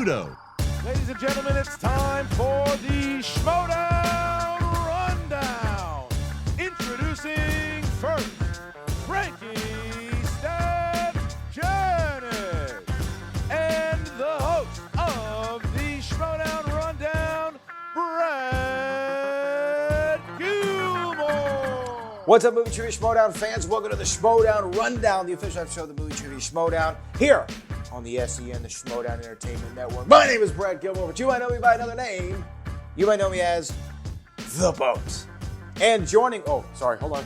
Schmoedown. Ladies and gentlemen, it's time for the Schmoedown Rundown. Introducing first, Frankie Janet, and the host of the Schmoedown Rundown, Brad Gilmore. What's up, movie trivia Schmoedown fans? Welcome to the Schmoedown Rundown, the official episode of the movie trivia Schmoedown, here on the SEN, the Schmoedown Entertainment Network. My name is Brad Gilmore, but you might know me by another name. You might know me as The Boat. And joining, hold on.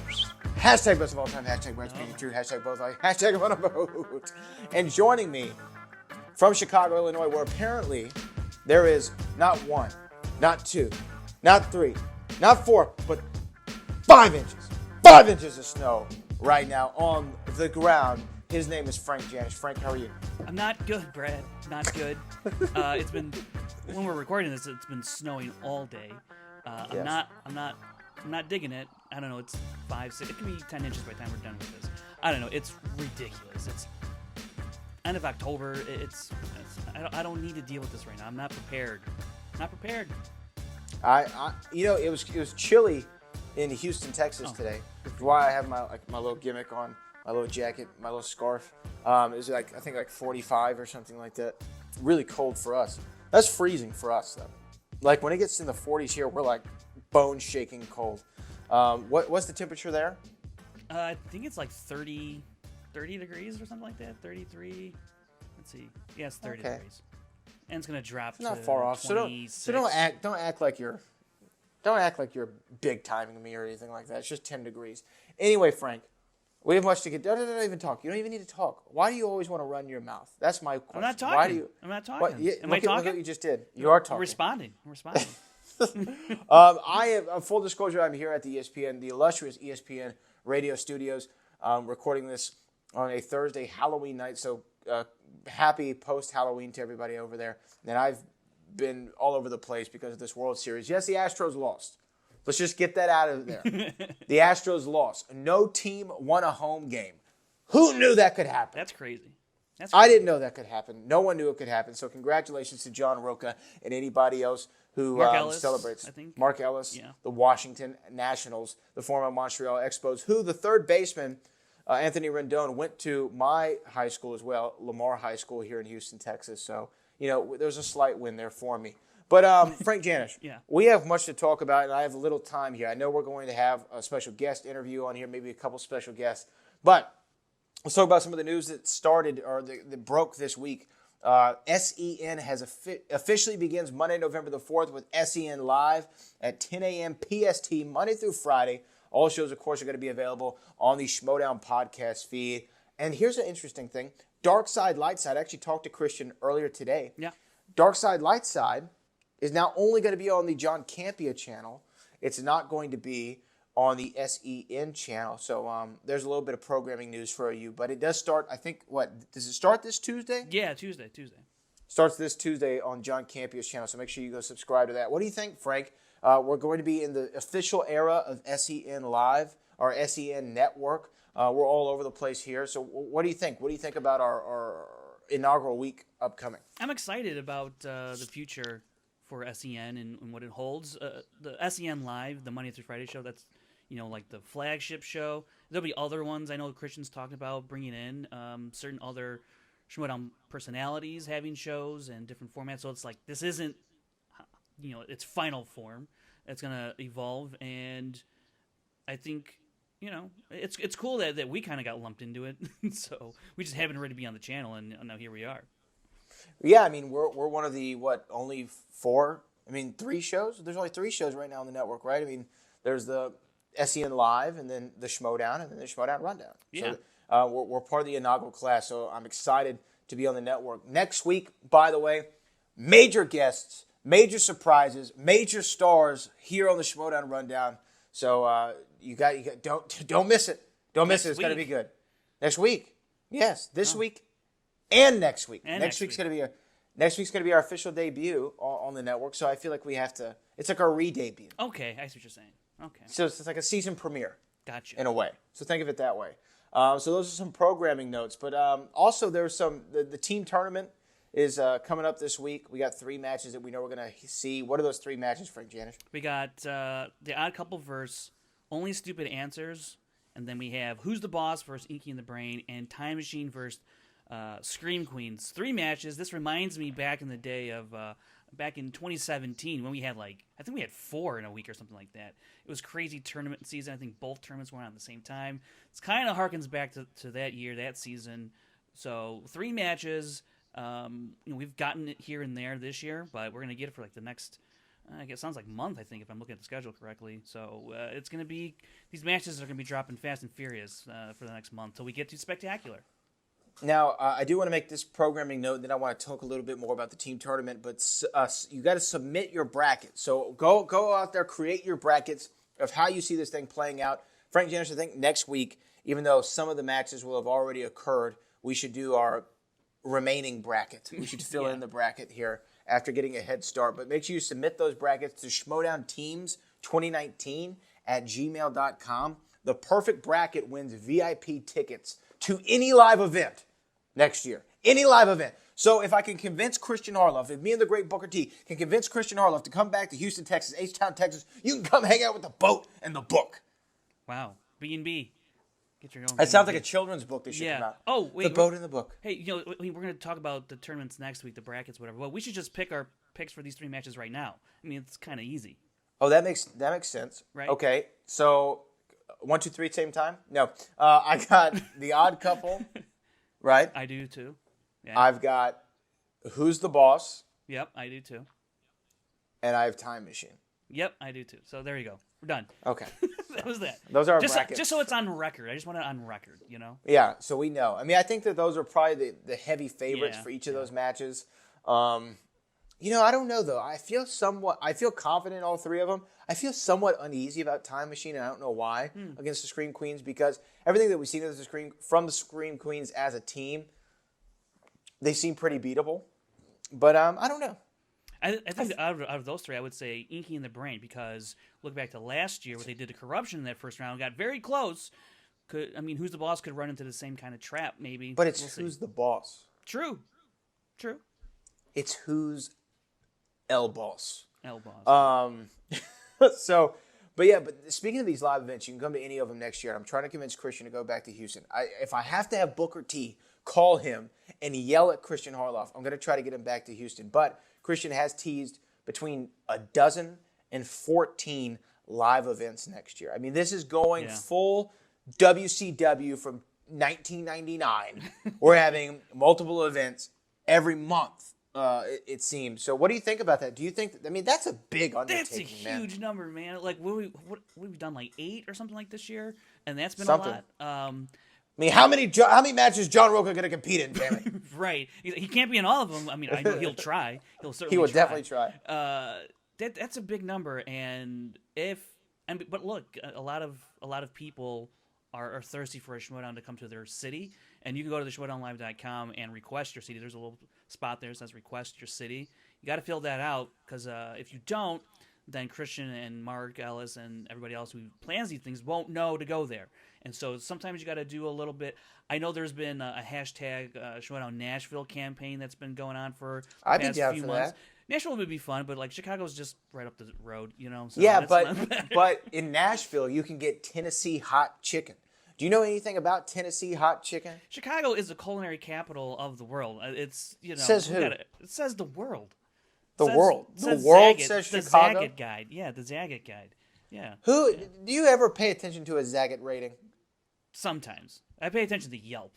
Hashtag best of all time, hashtag Brad speaking true, hashtag both, hashtag I'm on a boat. And joining me from Chicago, Illinois, where apparently there is not one, not two, not three, not four, but 5 inches. 5 inches of snow right now on the ground. His name is Frank Janish. Frank, how are you? I'm not good, Brad. Not good. It's been, when we're recording this, it's been snowing all day. Yes. I'm not digging it. I don't know. It's 5, 6. It could be 10 inches by the time we're done with this. I don't know. It's ridiculous. It's end of October. I don't need to deal with this right now. I'm not prepared. Not prepared. It was chilly in Houston, Texas today. That's why I have my little gimmick on, my little jacket, my little scarf. It was I think 45 or something like that. Really cold for us. That's freezing for us though. Like when it gets in the 40s here, we're like bone shaking cold. What's the temperature there? I think it's like 30 degrees or something like that. 33. Let's see. Yeah, it's 30 degrees. And it's gonna drop. It's not far off. 26. So don't act like you're big timing me or anything like that. It's just 10 degrees. Anyway, Frank, we have much to get. Don't even talk. You don't even need to talk. Why do you always want to run your mouth? That's my question. I'm not talking. Why do you? I'm not talking. What, Am I talking? Look what you just did. You are talking. I'm responding. I have full disclosure. I'm here at the ESPN, the illustrious ESPN radio studios, recording this on a Thursday Halloween night. So happy post-Halloween to everybody over there. And I've been all over the place because of this World Series. Yes, the Astros lost. Let's just get that out of there. The Astros lost. No team won a home game. Who knew that could happen? That's crazy. I didn't know that could happen. No one knew it could happen. So congratulations to John Roca and anybody else who celebrates. I think. Mark Ellis, Yeah. The Washington Nationals, the former Montreal Expos, who the third baseman, Anthony Rendon, went to my high school as well, Lamar High School here in Houston, Texas. So, there's a slight win there for me. But Frank Janish, Yeah. We have much to talk about, and I have a little time here. I know we're going to have a special guest interview on here, maybe a couple special guests. But let's talk about some of the news that started or that broke this week. SEN has officially begins Monday, November the 4th with SEN Live at 10 a.m. PST, Monday through Friday. All shows, of course, are going to be available on the Schmoedown podcast feed. And here's an interesting thing. Dark Side, Light Side. I actually talked to Christian earlier today. Yeah. Dark Side, Light Side is now only going to be on the John Campea channel. It's not going to be on the SEN channel. So there's a little bit of programming news for you. But it does start, I think, does it start this Tuesday? Yeah, Tuesday. Starts this Tuesday on John Campea's channel. So make sure you go subscribe to that. What do you think, Frank? We're going to be in the official era of SEN Live, our SEN network. We're all over the place here. So what do you think? What do you think about our inaugural week upcoming? I'm excited about the future for SEN and what it holds. The SEN Live, the Monday through Friday show, that's like the flagship show. There'll be other ones I know Christian's talking about bringing in certain other Schmoedown personalities having shows and different formats. So it's like this isn't its final form. It's gonna evolve, and I think it's cool that we kind of got lumped into it. So we just happened to be on the channel, and now here we are. Yeah, I mean, we're one of the, only 4? I mean, 3 shows? There's only 3 shows right now on the network, right? I mean, there's the SEN Live, and then the Schmoedown, and then the Schmoedown Rundown. Yeah. So we're part of the inaugural class, so I'm excited to be on the network. Next week, by the way, major guests, major surprises, major stars here on the Schmoedown Rundown. So you got don't miss it. Don't miss it. It's going to be good. Next week. Yes, this week. And next week. Next week's going to be our official debut on the network. So I feel like we have to. It's like our re-debut. Okay, I see what you're saying. Okay. So it's like a season premiere. Gotcha. In a way. So think of it that way. So those are some programming notes. But also there's the team tournament is coming up this week. We got 3 matches that we know we're going to see. What are those 3 matches, Frank Janish? We got The Odd Couple versus Only Stupid Answers, and then we have Who's the Boss versus Inky and the Brain, and Time Machine versus Scream Queens. 3 matches. This reminds me back in the day of back in 2017 when we had I think we had 4 in a week or something like that. It was crazy tournament season. I think both tournaments went on at the same time. It's kind of harkens back to that year, that season. So 3 matches. We've gotten it here and there this year, but we're going to get it for the next, I guess it sounds like month, I think, if I'm looking at the schedule correctly. So it's going to be, these matches are going to be dropping fast and furious for the next month till we get to Spectacular. Now, I do want to make this programming note, then I want to talk a little bit more about the team tournament, but you got to submit your bracket. So go out there, create your brackets of how you see this thing playing out. Frank Janish, I think next week, even though some of the matches will have already occurred, we should do our remaining bracket. We should fill in the bracket here after getting a head start. But make sure you submit those brackets to schmoedownteams2019@gmail.com. The perfect bracket wins VIP tickets to any live event next year. Any live event. So if I can convince Christian Harloff, if me and the great Booker T can convince Christian Harloff to come back to Houston, Texas, H-Town, Texas, you can come hang out with the boat and the book. Wow. B&B. Get your own. That sounds like a children's book that should come out. Oh, wait. The boat and the book. Hey, we're going to talk about the tournaments next week, the brackets, whatever. Well, we should just pick our picks for these 3 matches right now. I mean, it's kind of easy. Oh, that makes sense. Right. Okay, so 1, 2, 3, same time? No. I got The Odd Couple, right? I do, too. Yeah. I've got Who's the Boss? Yep, I do, too. And I have Time Machine. Yep, I do, too. So there you go. We're done. Okay. That was that. Those are our just brackets. Just so it's on record. I just want it on record, Yeah, so we know. I mean, I think that those are probably the heavy favorites for each of those matches. I don't know, though. I feel confident in all 3 of them. I feel somewhat uneasy about Time Machine, and I don't know why, against the Scream Queens, because everything that we've seen from the Scream Queens as a team, they seem pretty beatable. But I don't know. I think out of those 3, I would say Inky and the Brain, because look back to last year where they did the corruption in that first round, got very close. Who's the Boss could run into the same kind of trap, maybe. But it's Who's the Boss. True. It's Who's El Boss. El Boss. But speaking of these live events, you can come to any of them next year. I'm trying to convince Christian to go back to Houston. If I have to have Booker T call him and yell at Christian Harloff, I'm going to try to get him back to Houston. But Christian has teased between 12 and 14 live events next year. I mean, this is going full WCW from 1999. We're having multiple events every month, it seems. So what do you think about that? Do you think, that's a big undertaking, That's a huge number, man. We've done 8 or something like this year, and that's been Something. a lot. How many matches is John Roca going to compete in, damn it? Right. He can't be in all of them. I know he'll try. He'll certainly He would try. definitely try. That's a big number, but look, a lot of people are thirsty for a Schmoedown to come to their city, and you can go to the schmoedownlive.com and request your city. There's a little spot there that says request your city. You got to fill that out, because if you don't, then Christian and Mark Ellis and everybody else who plans these things won't know to go there. And so sometimes you got to do a little bit. I know there's been a hashtag Schmoedown Nashville campaign that's been going on for the past few months. Nashville would be fun, but Chicago's just right up the road, So yeah, but in Nashville you can get Tennessee hot chicken. Do you know anything about Tennessee hot chicken? Chicago is the culinary capital of the world. It's Says who? It says the world. The world. The world Zagat, says the Chicago? Zagat Guide. Yeah, the Zagat Guide. Yeah. Do you ever pay attention to a Zagat rating? Sometimes. I pay attention to Yelp.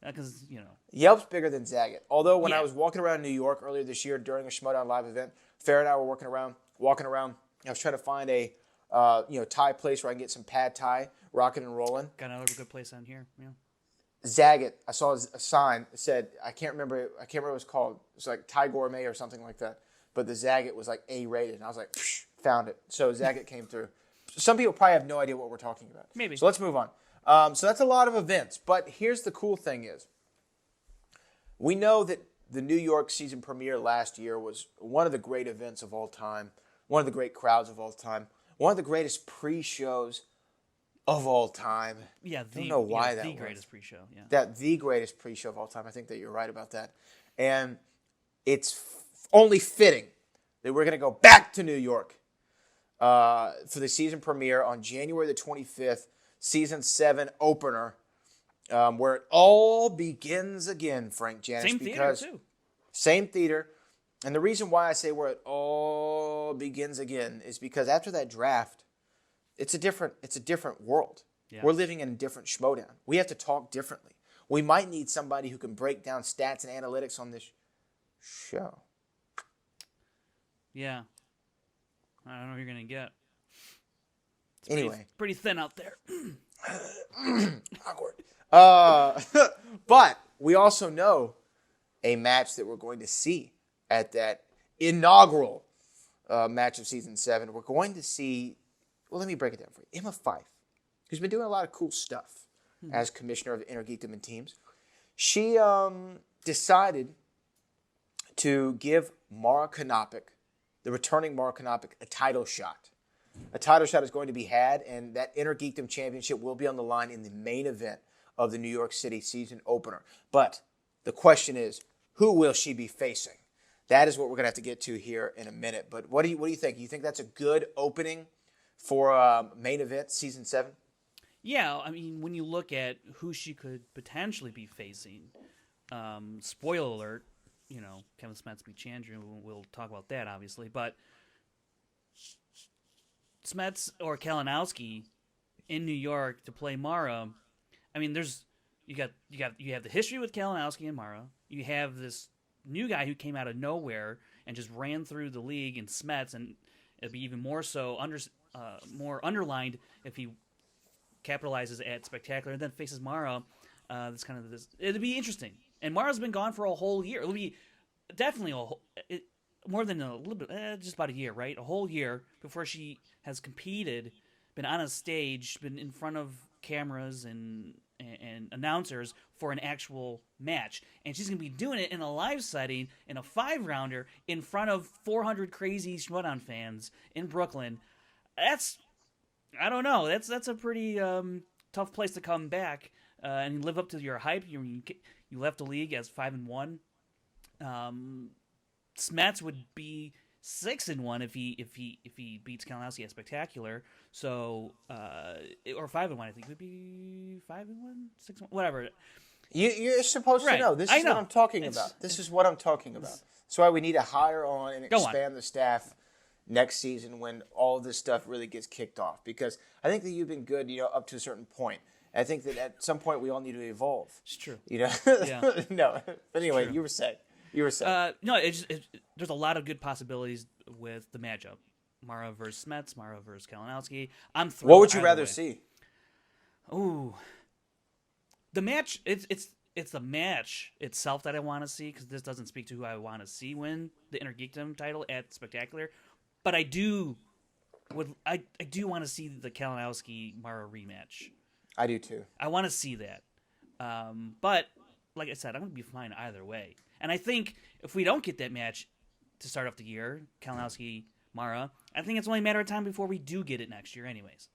Because, Yelp's bigger than Zagat. Although when Yeah. I was walking around New York earlier this year during a Schmoedown live event, Farrah and I were walking around. I was trying to find a Thai place where I can get some pad Thai, rocking and rolling. got another good place on here. Yeah. Zagat, I saw a sign that said, I can't remember what it was called. It's like Thai Gourmet or something like that. But the Zagat was like A-rated. And I was like, found it. So Zagat came through. Some people probably have no idea what we're talking about. Maybe. So let's move on. So that's a lot of events. But here's the cool thing is, we know that the New York season premiere last year was one of the great events of all time, one of the great crowds of all time, one of the greatest pre-shows of all time. Yeah, I don't know why that the was. greatest pre-show. Yeah. The greatest pre-show of all time. I think that you're right about that. And it's only fitting that we're going to go back to New York for the season premiere on January the 25th, Season 7 opener, where it all begins again, Frank Janis. Same theater, too. Same theater. And the reason why I say where it all begins again is because after that draft, it's a different world. Yeah. We're living in a different Schmoedown. We have to talk differently. We might need somebody who can break down stats and analytics on this show. Yeah. I don't know what you're going to get. Anyway. Pretty thin out there. Awkward. But we also know a match that we're going to see at that inaugural match of Season 7. We're going to see, well, let me break it down for you. Emma Fyffe, who's been doing a lot of cool stuff as commissioner of Innergeekdom and Teams. She decided to give Mara Konopik, the returning Mara Konopik, a title shot. A title shot is going to be had, and that Innergeekdom Championship will be on the line in the main event of the New York City season opener. But the question is, who will she be facing? That is what we're going to have to get to here in a minute. But what do you think? You think that's a good opening for main event Season 7? Yeah, I mean, when you look at who she could potentially be facing, spoiler alert, Kevin Smets beat Chandra, we'll talk about that, obviously, but Smets or Kalinowski in New York to play Mara, I mean, you have the history with Kalinowski and Mara, you have this new guy who came out of nowhere and just ran through the league in Smets, and it'd be even more so, more underlined if he capitalizes at Spectacular and then faces Mara. It'd be interesting. And Mara's been gone for a whole year. It'll be definitely more than a little bit, just about a year, right? A whole year before she has competed, been on a stage, been in front of cameras and announcers for an actual match. And she's going to be doing it in a live setting, in a 5-rounder, in front of 400 crazy Schmoedown fans in Brooklyn. I don't know. That's a pretty tough place to come back and live up to your hype. You left the league as 5-1. Smets would be 6-1 if he beats Kalinowski at Spectacular. So or 5-1, I think would be 5-1, 6-1, whatever. You're supposed to know. This is what I'm talking about. This is what I'm talking about. That's why we need to hire on and expand the staff next season when all of this stuff really gets kicked off. Because I think that you've been good, up to a certain point. I think that at some point we all need to evolve. It's true. Yeah. No. But anyway, you were saying. No, there's a lot of good possibilities with the matchup. Mara versus Smets, Mara versus Kalinowski. I'm thrilled. What would you rather see? Ooh. The match, it's the match itself that I want to see, because this doesn't speak to who I want to see win the Innergeekdom title at Spectacular. But I do want to see the Kalinowski-Mara rematch. I do too. I want to see that. But, like I said, I'm going to be fine either way. And I think if we don't get that match to start off the year, Kalinowski-Mara, I think it's only a matter of time before we do get it next year anyways.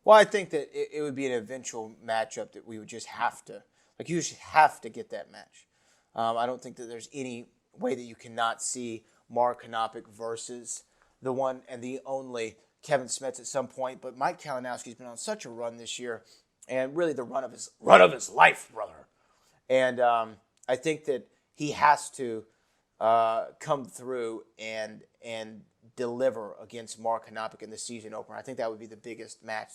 Well, I think that it would be an eventual matchup that we would just have to, you just have to get that match. I don't think that there's any way that you cannot see Mara Konopik versus the one and the only Kevin Smets at some point. But Mike Kalinowski's been on such a run this year, and really the run of his life, brother. And I think that he has to come through and deliver against Mara Konopik in the season opener. I think that would be the biggest match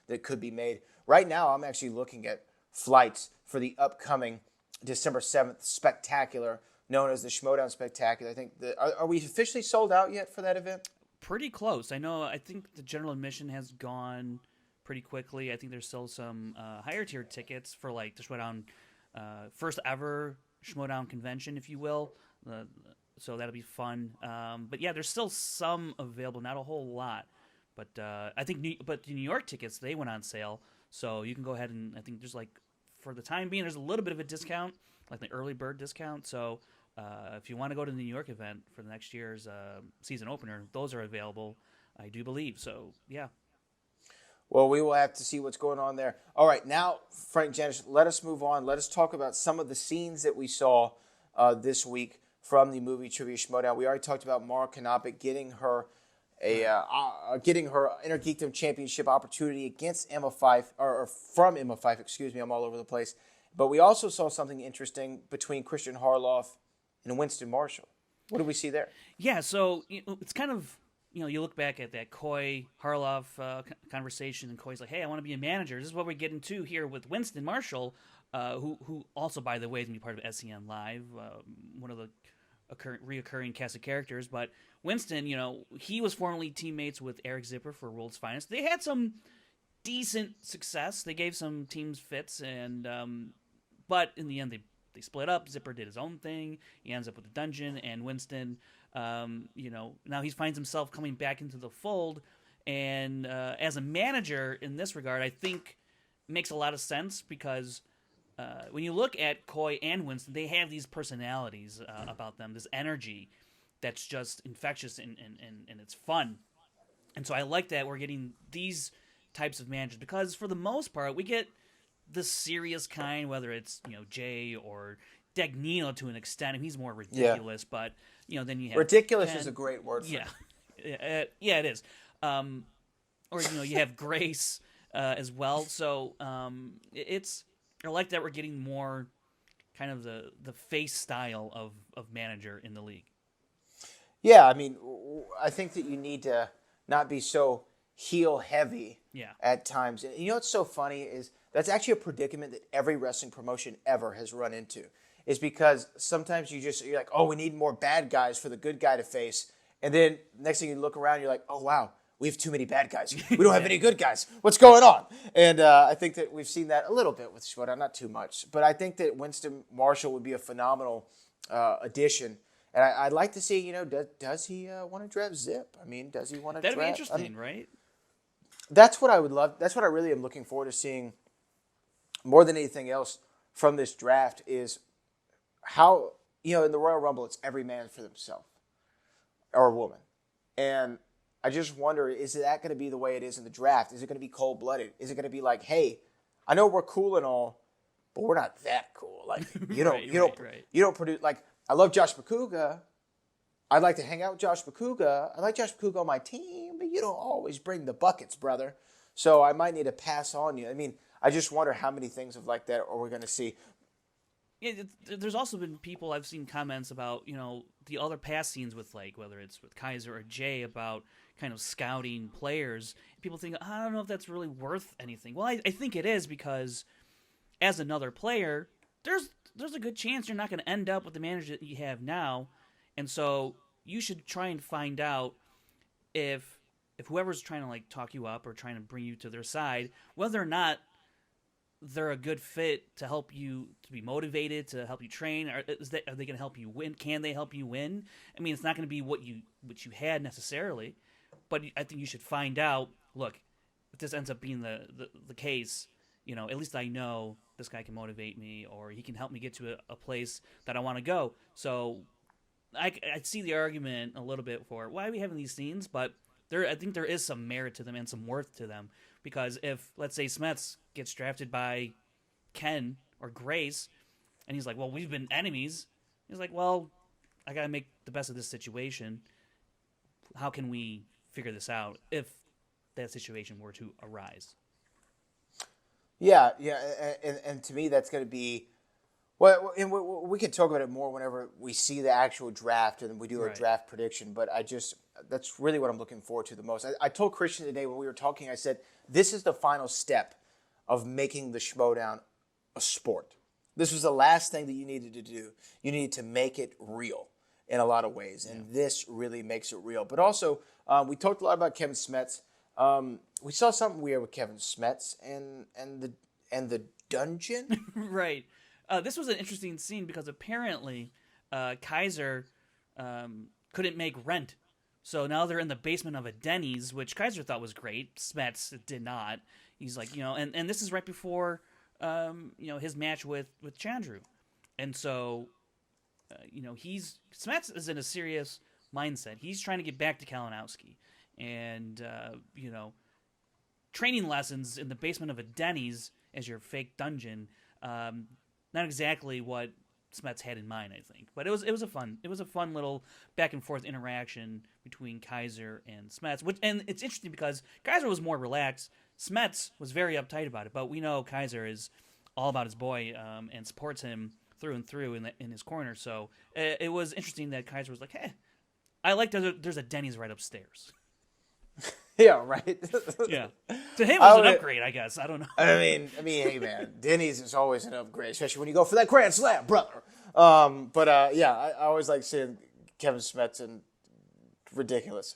that could be made. Right now, I'm actually looking at flights for the upcoming December 7th Spectacular, known as the Schmoedown Spectacular. I think are we officially sold out yet for that event? Pretty close. I think the general admission has gone pretty quickly. I think there's still some higher tier tickets for the Schmoedown first ever Schmoedown convention, if you will. So that'll be fun. But yeah, there's still some available, not a whole lot. But I think the New York tickets, they went on sale. So you can go ahead and I think there's for the time being, there's a little bit of a discount, like the early bird discount. So if you want to go to the New York event for the next year's season opener, those are available, I do believe. So yeah. Well, we will have to see what's going on there. All right, now, Frank Janis, let us move on. Let us talk about some of the scenes that we saw this week from the movie Trivia Schmoedown. We already talked about Mara Kanopik getting her Innergeekdom Championship opportunity against Emma Fyfe, or from Emma Fyfe, excuse me, I'm all over the place. But we also saw something interesting between KRISTIAN Harloff and Winston Marshall. What did we see there? Yeah, so it's kind of, you look back at that Coy Harloff conversation, and Coy's like, hey, I want to be a manager. This is what we're getting to here with Winston Marshall, who also, by the way, is going to be part of SEN Live, one of the reoccurring cast of characters. But Winston, he was formerly teammates with Eric Zipper for World's Finest. They had some decent success. They gave some teams fits, and but in the end, they split up. Zipper did his own thing. He ends up with the dungeon, and Winston, now he finds himself coming back into the fold. And as a manager in this regard, I think makes a lot of sense because when you look at Coy and Winston, they have these personalities about them, this energy that's just infectious and it's fun. And so I like that we're getting these types of managers because for the most part, we get the serious kind, whether it's Jay or Dagnino to an extent. I mean, he's more ridiculous, but then you have ridiculous Ken. Is a great word. For it is. Or you have Grace as well. So it's I like that we're getting more kind of the face style of manager in the league. Yeah, I mean, I think that you need to not be so heel heavy at times. And what's so funny is that's actually a predicament that every wrestling promotion ever has run into. Is because sometimes you're like, oh, we need more bad guys for the good guy to face. And then next thing you look around, you're like, oh, wow, we have too many bad guys. We don't have any good guys. What's going on? And I think that we've seen that a little bit with Schmoedown, not too much. But I think that Winston Marshall would be a phenomenal addition. And I'd like to see, does he want to draft Zip? I mean, does he want to draft? That'd be interesting, right? That's what I would love. That's what I really am looking forward to seeing more than anything else from this draft is how, in the Royal Rumble, it's every man for themselves or woman. And I just wonder, is that going to be the way it is in the draft? Is it going to be cold-blooded? Is it going to be like, hey, I know we're cool and all, but we're not that cool. Like, you don't produce, like, I love Josh Makuga. I'd like to hang out with Josh Makuga. I like Josh Makuga on my team, but you don't always bring the buckets, brother. So I might need to pass on you. I mean, I just wonder how many things of like that are we going to see. Yeah, there's also been people I've seen comments about, the other past scenes with whether it's with Kaiser or Jay about kind of scouting players. People think, I don't know if that's really worth anything. Well, I think it is because as another player, there's a good chance you're not going to end up with the manager that you have now. And so you should try and find out if whoever's trying to talk you up or trying to bring you to their side, whether or not they're a good fit to help you to be motivated, to help you train. Are they going to help you win? Can they help you win? I mean, it's not going to be what you had necessarily, but I think you should find out. Look, if this ends up being the case, at least I know this guy can motivate me, or he can help me get to a place that I want to go. So I see the argument a little bit for why are we having these scenes, but I think there is some merit to them and some worth to them. Because if, let's say, Smets gets drafted by Ken or Grace, and he's like, well, we've been enemies. He's like, well, I got to make the best of this situation. How can we figure this out if that situation were to arise? Yeah, and to me, that's going to be... Well, and we can talk about it more whenever we see the actual draft and we do a draft prediction, but that's really what I'm looking forward to the most. I told Christian today when we were talking, I said, this is the final step of making the Schmoedown a sport. This was the last thing that you needed to do. You needed to make it real in a lot of ways, and this really makes it real. But also, we talked a lot about Kevin Smets. We saw something weird with Kevin Smets and the dungeon. Right. This was an interesting scene because apparently Kaiser couldn't make rent. So now they're in the basement of a Denny's, which Kaiser thought was great. Smets did not. He's like, and this is right before, his match with Chandru. And so, Smets is in a serious mindset. He's trying to get back to Kalinowski. And, training lessons in the basement of a Denny's as your fake dungeon, not exactly what Smets had in mind, I think. But it was a fun little back and forth interaction between Kaiser and Smets. And it's interesting because Kaiser was more relaxed. Smets was very uptight about it, but we know Kaiser is all about his boy and supports him through and through in his corner. So it was interesting that Kaiser was like, "Hey, I like there's a Denny's right upstairs." Yeah, right. Yeah, to him it was an upgrade, I guess. I don't know. I mean, hey, man, Denny's is always an upgrade, especially when you go for that grand slam, brother. I always like seeing Kevin Smets and ridiculous.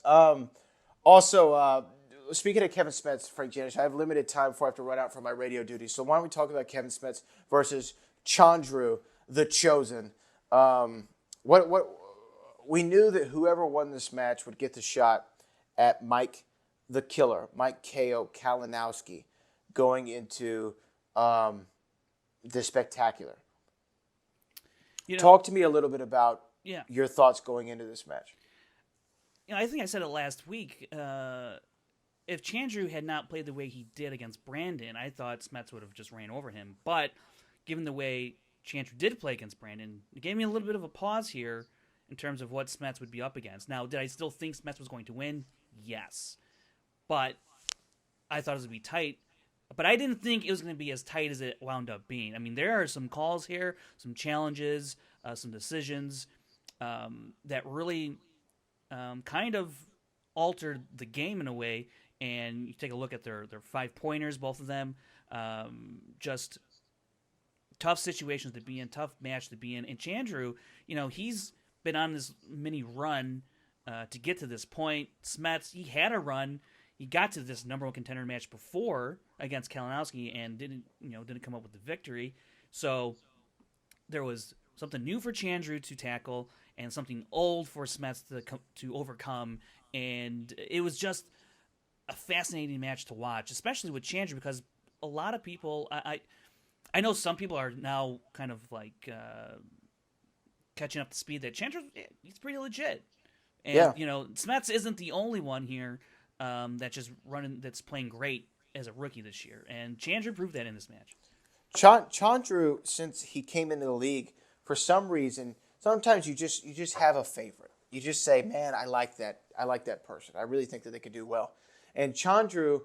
Also, speaking of Kevin Smets, Frank Janish, I have limited time before I have to run out for my radio duty. So why don't we talk about Kevin Smets versus Chandru, the Chosen? What we knew that whoever won this match would get the shot at Mike the Killer, Mike K.O. Kalinowski, going into the Spectacular. Talk to me a little bit about your thoughts going into this match. I think I said it last week. If Chandru had not played the way he did against Brandon, I thought Smets would have just ran over him. But given the way Chandru did play against Brandon, it gave me a little bit of a pause here in terms of what Smets would be up against. Now, did I still think Smets was going to win? Yes. But I thought it was going to be tight. But I didn't think it was going to be as tight as it wound up being. I mean, there are some calls here, some challenges, some decisions that really kind of altered the game in a way. And you take a look at their 5-pointers, both of them. Just tough situations to be in, tough match to be in. And Chandru, he's been on this mini run to get to this point. Smets, he had a run. He got to this number one contender match before against Kalinowski and didn't come up with the victory. So there was something new for Chandru to tackle and something old for Smets to overcome. And it was just a fascinating match to watch, especially with Chandru, because a lot of people, I know some people are now kind of like catching up to speed that Chandru, he's pretty legit. And, Smets isn't the only one here that's playing great as a rookie this year. And Chandru proved that in this match. Chandru, since he came into the league, for some reason, sometimes you just have a favorite. You just say, man, I like that person. I really think that they could do well. And Chandru,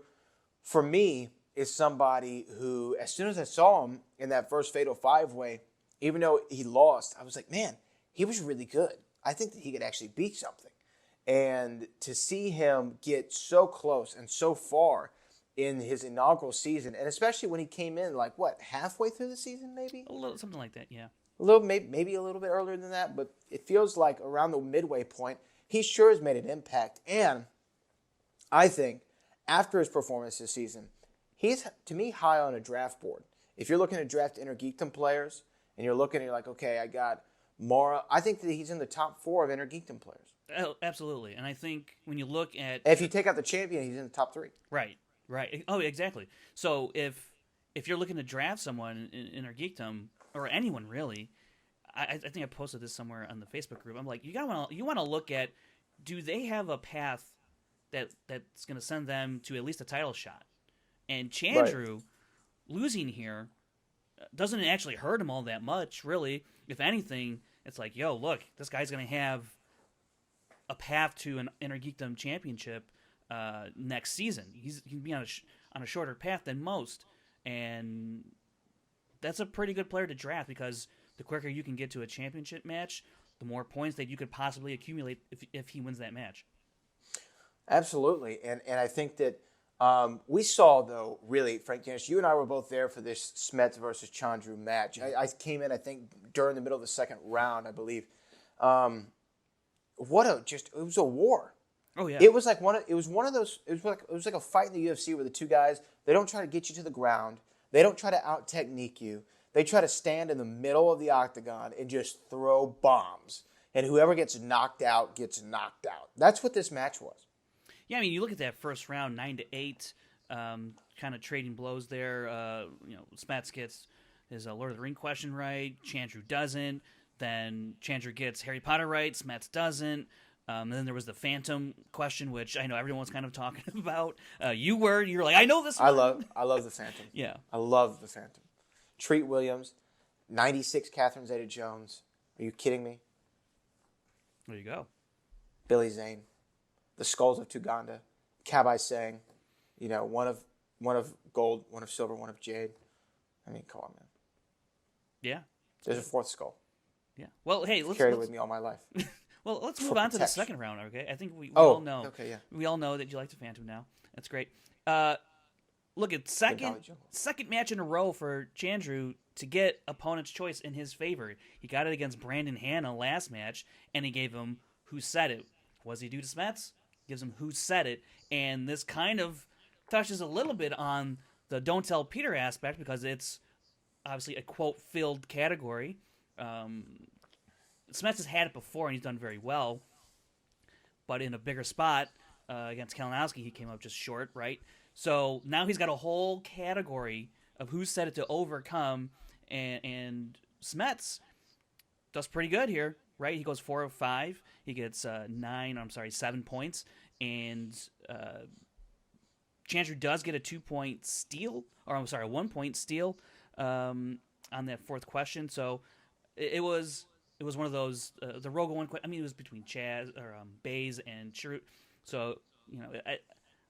for me, is somebody who, as soon as I saw him in that first Fatal 5-Way, even though he lost, I was like, man, he was really good. I think that he could actually beat something. And to see him get so close and so far in his inaugural season, and especially when he came in, halfway through the season, maybe? A little, something like that, yeah. Maybe a little bit earlier than that, but it feels like around the midway point, he sure has made an impact. And I think after his performance this season, he's, to me, high on a draft board. If you're looking to draft Innergeekdom players, and you're like, okay, I got Mara, I think that he's in the top 4 of Innergeekdom players. Oh, absolutely. And I think when you look at... And if you take out the champion, he's in the top 3. Right. Oh, exactly. So if you're looking to draft someone in Innergeekdom, or anyone really, I think I posted this somewhere on the Facebook group. I'm like, you want to look at, do they have a path that's going to send them to at least a title shot? And Chandru losing here doesn't actually hurt him all that much, really. If anything, it's like, yo, look, this guy's going to have a path to an Innergeekdom championship next season. He can be on a shorter path than most, and that's a pretty good player to draft, because the quicker you can get to a championship match, the more points that you could possibly accumulate if he wins that match. Absolutely, and I think that we saw, though, really, Frank Janish, you and I were both there for this Smets versus Chandru match. I came in, I think, during the middle of the second round, I believe. It was a war. Oh yeah. It was like it was like a fight in the UFC where the two guys, they don't try to get you to the ground. They don't try to out-technique you. They try to stand in the middle of the octagon and just throw bombs. And whoever gets knocked out gets knocked out. That's what this match was. Yeah, I mean, you look at that first round, 9-8, kind of trading blows there. Smets gets his Lord of the Ring question right. Chandru doesn't. Then Chandru gets Harry Potter right. Smets doesn't. And then there was the Phantom question, which I know everyone's kind of talking about. You were like, I know this one. I love the Phantom. Yeah. I love the Phantom. Treat Williams 96 Catherine Zeta-Jones. Are you kidding me? There you go. Billy Zane. The Skulls of Tuganda. Kabai Sang. One of gold, one of silver, one of jade. I mean, come on, man. Yeah. There's a fourth skull. Yeah. Well, hey, let's carried it with me all my life. Well, let's move For on to the protection. second round, okay? I think we all know. Okay, yeah. We all know that you like the Phantom now. That's great. Look at second match in a row for Chandru to get opponent's choice in his favor. He got it against Brandon Hanna last match, and he gave him Who Said It. What does he do to Smets? Gives him Who Said It, and this kind of touches a little bit on the Don't Tell Peter aspect because it's obviously a quote-filled category. Smets has had it before, and he's done very well, but in a bigger spot against Kalinowski, he came up just short, right? So now he's got a whole category of Who Said It to overcome, and Smets does pretty good here, right? He goes 4 of 5. He gets 7 points, and Chandru does get a 2-point steal, or I'm sorry, a 1-point steal on that fourth question. So it was one of those the Rogo one. I mean, it was between Bays and Chirut. So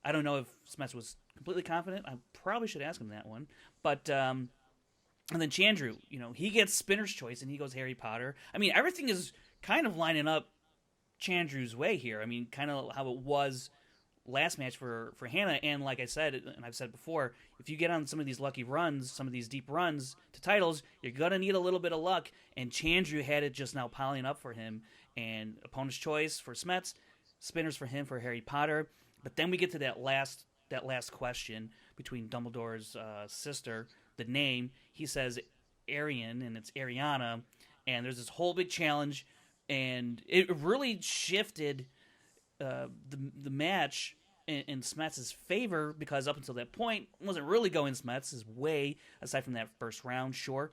I don't know if Smets was completely confident. I probably should ask him that one. But and then Chandru, he gets Spinner's Choice and he goes Harry Potter. I mean, everything is kind of lining up Chandru's way here. I mean, kind of how it was last match for Hannah. And like I said, and I've said before, if you get on some of these lucky runs, some of these deep runs to titles, you're going to need a little bit of luck. And Chandru had it just now piling up for him. And opponent's choice for Smets, Spinners for him for Harry Potter. But then we get to that last question between Dumbledore's sister, the name. He says Arian, and it's Ariana. And there's this whole big challenge. And it really shifted the match in Smets' favor, because up until that point, it wasn't really going Smets' way, aside from that first round, sure.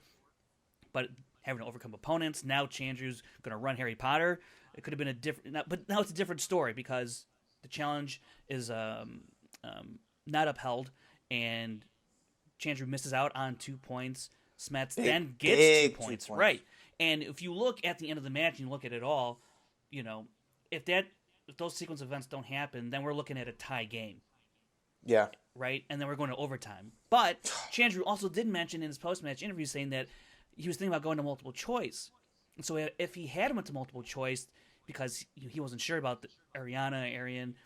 But having to overcome opponents, now Chandru's going to run Harry Potter. It could have been a different, but now it's a different story because the challenge is not upheld, and Chandru misses out on 2 points. Smets then gets 2 points, right? And if you look at the end of the match and you look at it all, if those sequence events don't happen, then we're looking at a tie game. Yeah. Right? And then we're going to overtime. But Chandru also did mention in his post-match interview saying that he was thinking about going to multiple choice. And so if he had went to multiple choice because he wasn't sure about the Arian,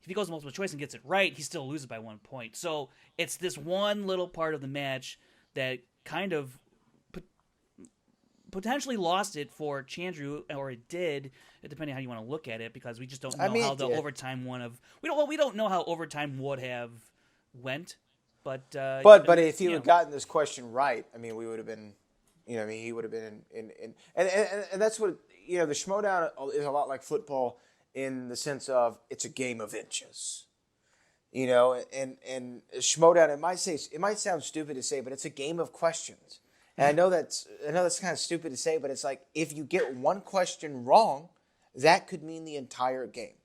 if he goes to multiple choice and gets it right, he still loses by 1 point. So it's this one little part of the match that kind of potentially lost it for Chandru, or it did, depending on how you want to look at it, because we just don't know how the overtime we don't know how overtime would have went, but if he had gotten this question right, I mean, we would have been, he would have been in and that's what the Schmoedown is a lot like football in the sense of it's a game of inches. And Schmoedown, it might sound stupid to say, but it's a game of questions. And I know that's kind of stupid to say, but it's like if you get one question wrong, that could mean the entire game.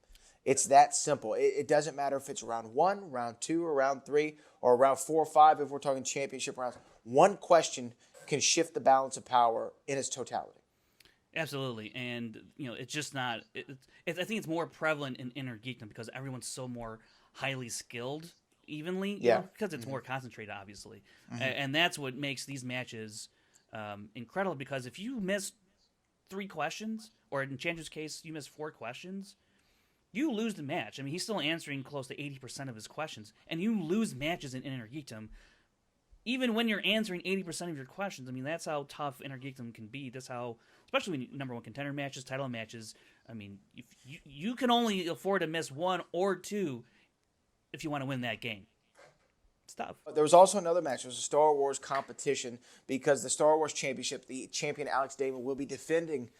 It's that simple. It doesn't matter if it's round 1, round 2, or round 3, or round 4 or 5 if we're talking championship rounds. One question can shift the balance of power in its totality. Absolutely, and it's just not. I think it's more prevalent in Innergeekdom because everyone's so more highly skilled, evenly. Because it's more concentrated, obviously, and that's what makes these matches incredible. Because if you miss 3 questions, or in Chandru's case, you miss 4 questions, you lose the match. I mean, he's still answering close to 80% of his questions, and you lose matches in Innergeekdom. Even when you're answering 80% of your questions, I mean, that's how tough Innergeekdom can be. That's how, especially when number 1 contender matches, title matches. I mean, if you can only afford to miss 1 or 2 if you want to win that game. It's tough. There was also another match. There was a Star Wars competition because the Star Wars Championship, the champion Alex Damon will be defending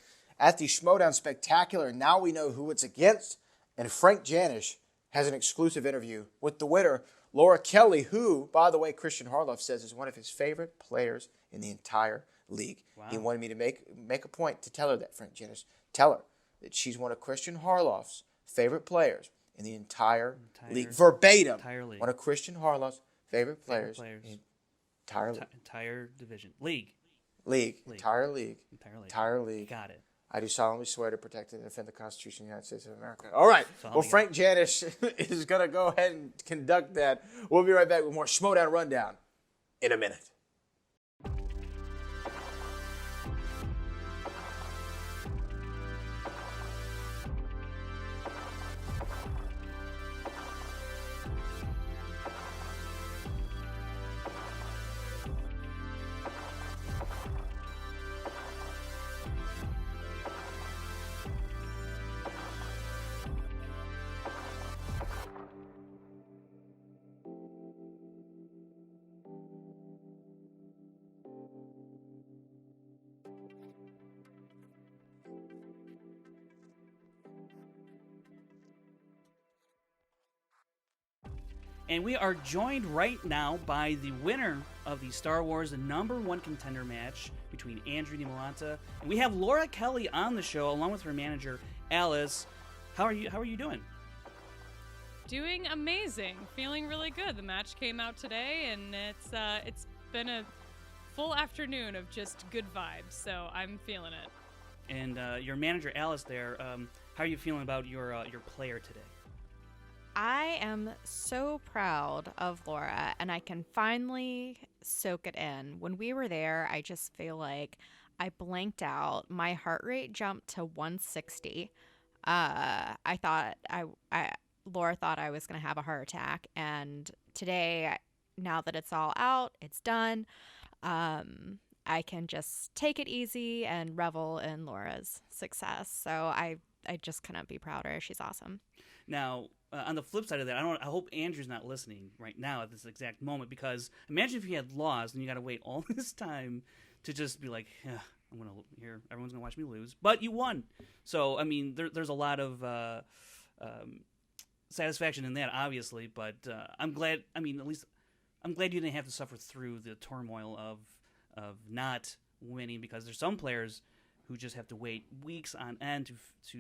at the Schmoedown Spectacular. Now we know who it's against, and Frank Janisch has an exclusive interview with the winner, Laura Kelly, who, by the way, Christian Harloff says is one of his favorite players in the entire league. Wow. He wanted me to make a point to tell her that, Frank Janisch. Tell her that she's one of Christian Harloff's favorite players in the entire league. Verbatim. One of Christian Harloff's favorite players in the entire league. Entire division. League. League. League. Entire league. Entire league. Entire league. Got it. I do solemnly swear to protect and defend the Constitution of the United States of America. All right. Well, Frank Janish is going to go ahead and conduct that. We'll be right back with more Schmoedown Rundown in a minute. And we are joined right now by the winner of the Star Wars #1 contender match between Andrew DiMolanta. And we have Laura Kelly on the show along with her manager, Alice. How are you doing? Doing amazing. Feeling really good. The match came out today, and it's been a full afternoon of just good vibes, so I'm feeling it. And your manager, Alice, there, how are you feeling about your player today? I am so proud of Laura, and I can finally soak it in. When we were there, I just feel like I blanked out. My heart rate jumped to 160. I thought Laura thought I was going to have a heart attack, and today, now that it's all out, it's done, I can just take it easy and revel in Laura's success. So I just couldn't be prouder. She's awesome. Now, on the flip side of that, I hope Andrew's not listening right now at this exact moment, because imagine if you had lost and you got to wait all this time to just be like, everyone's gonna watch me lose, but you won. So I mean, there's a lot of satisfaction in that, obviously. But I'm glad. I mean, at least I'm glad you didn't have to suffer through the turmoil of not winning, because there's some players who just have to wait weeks on end to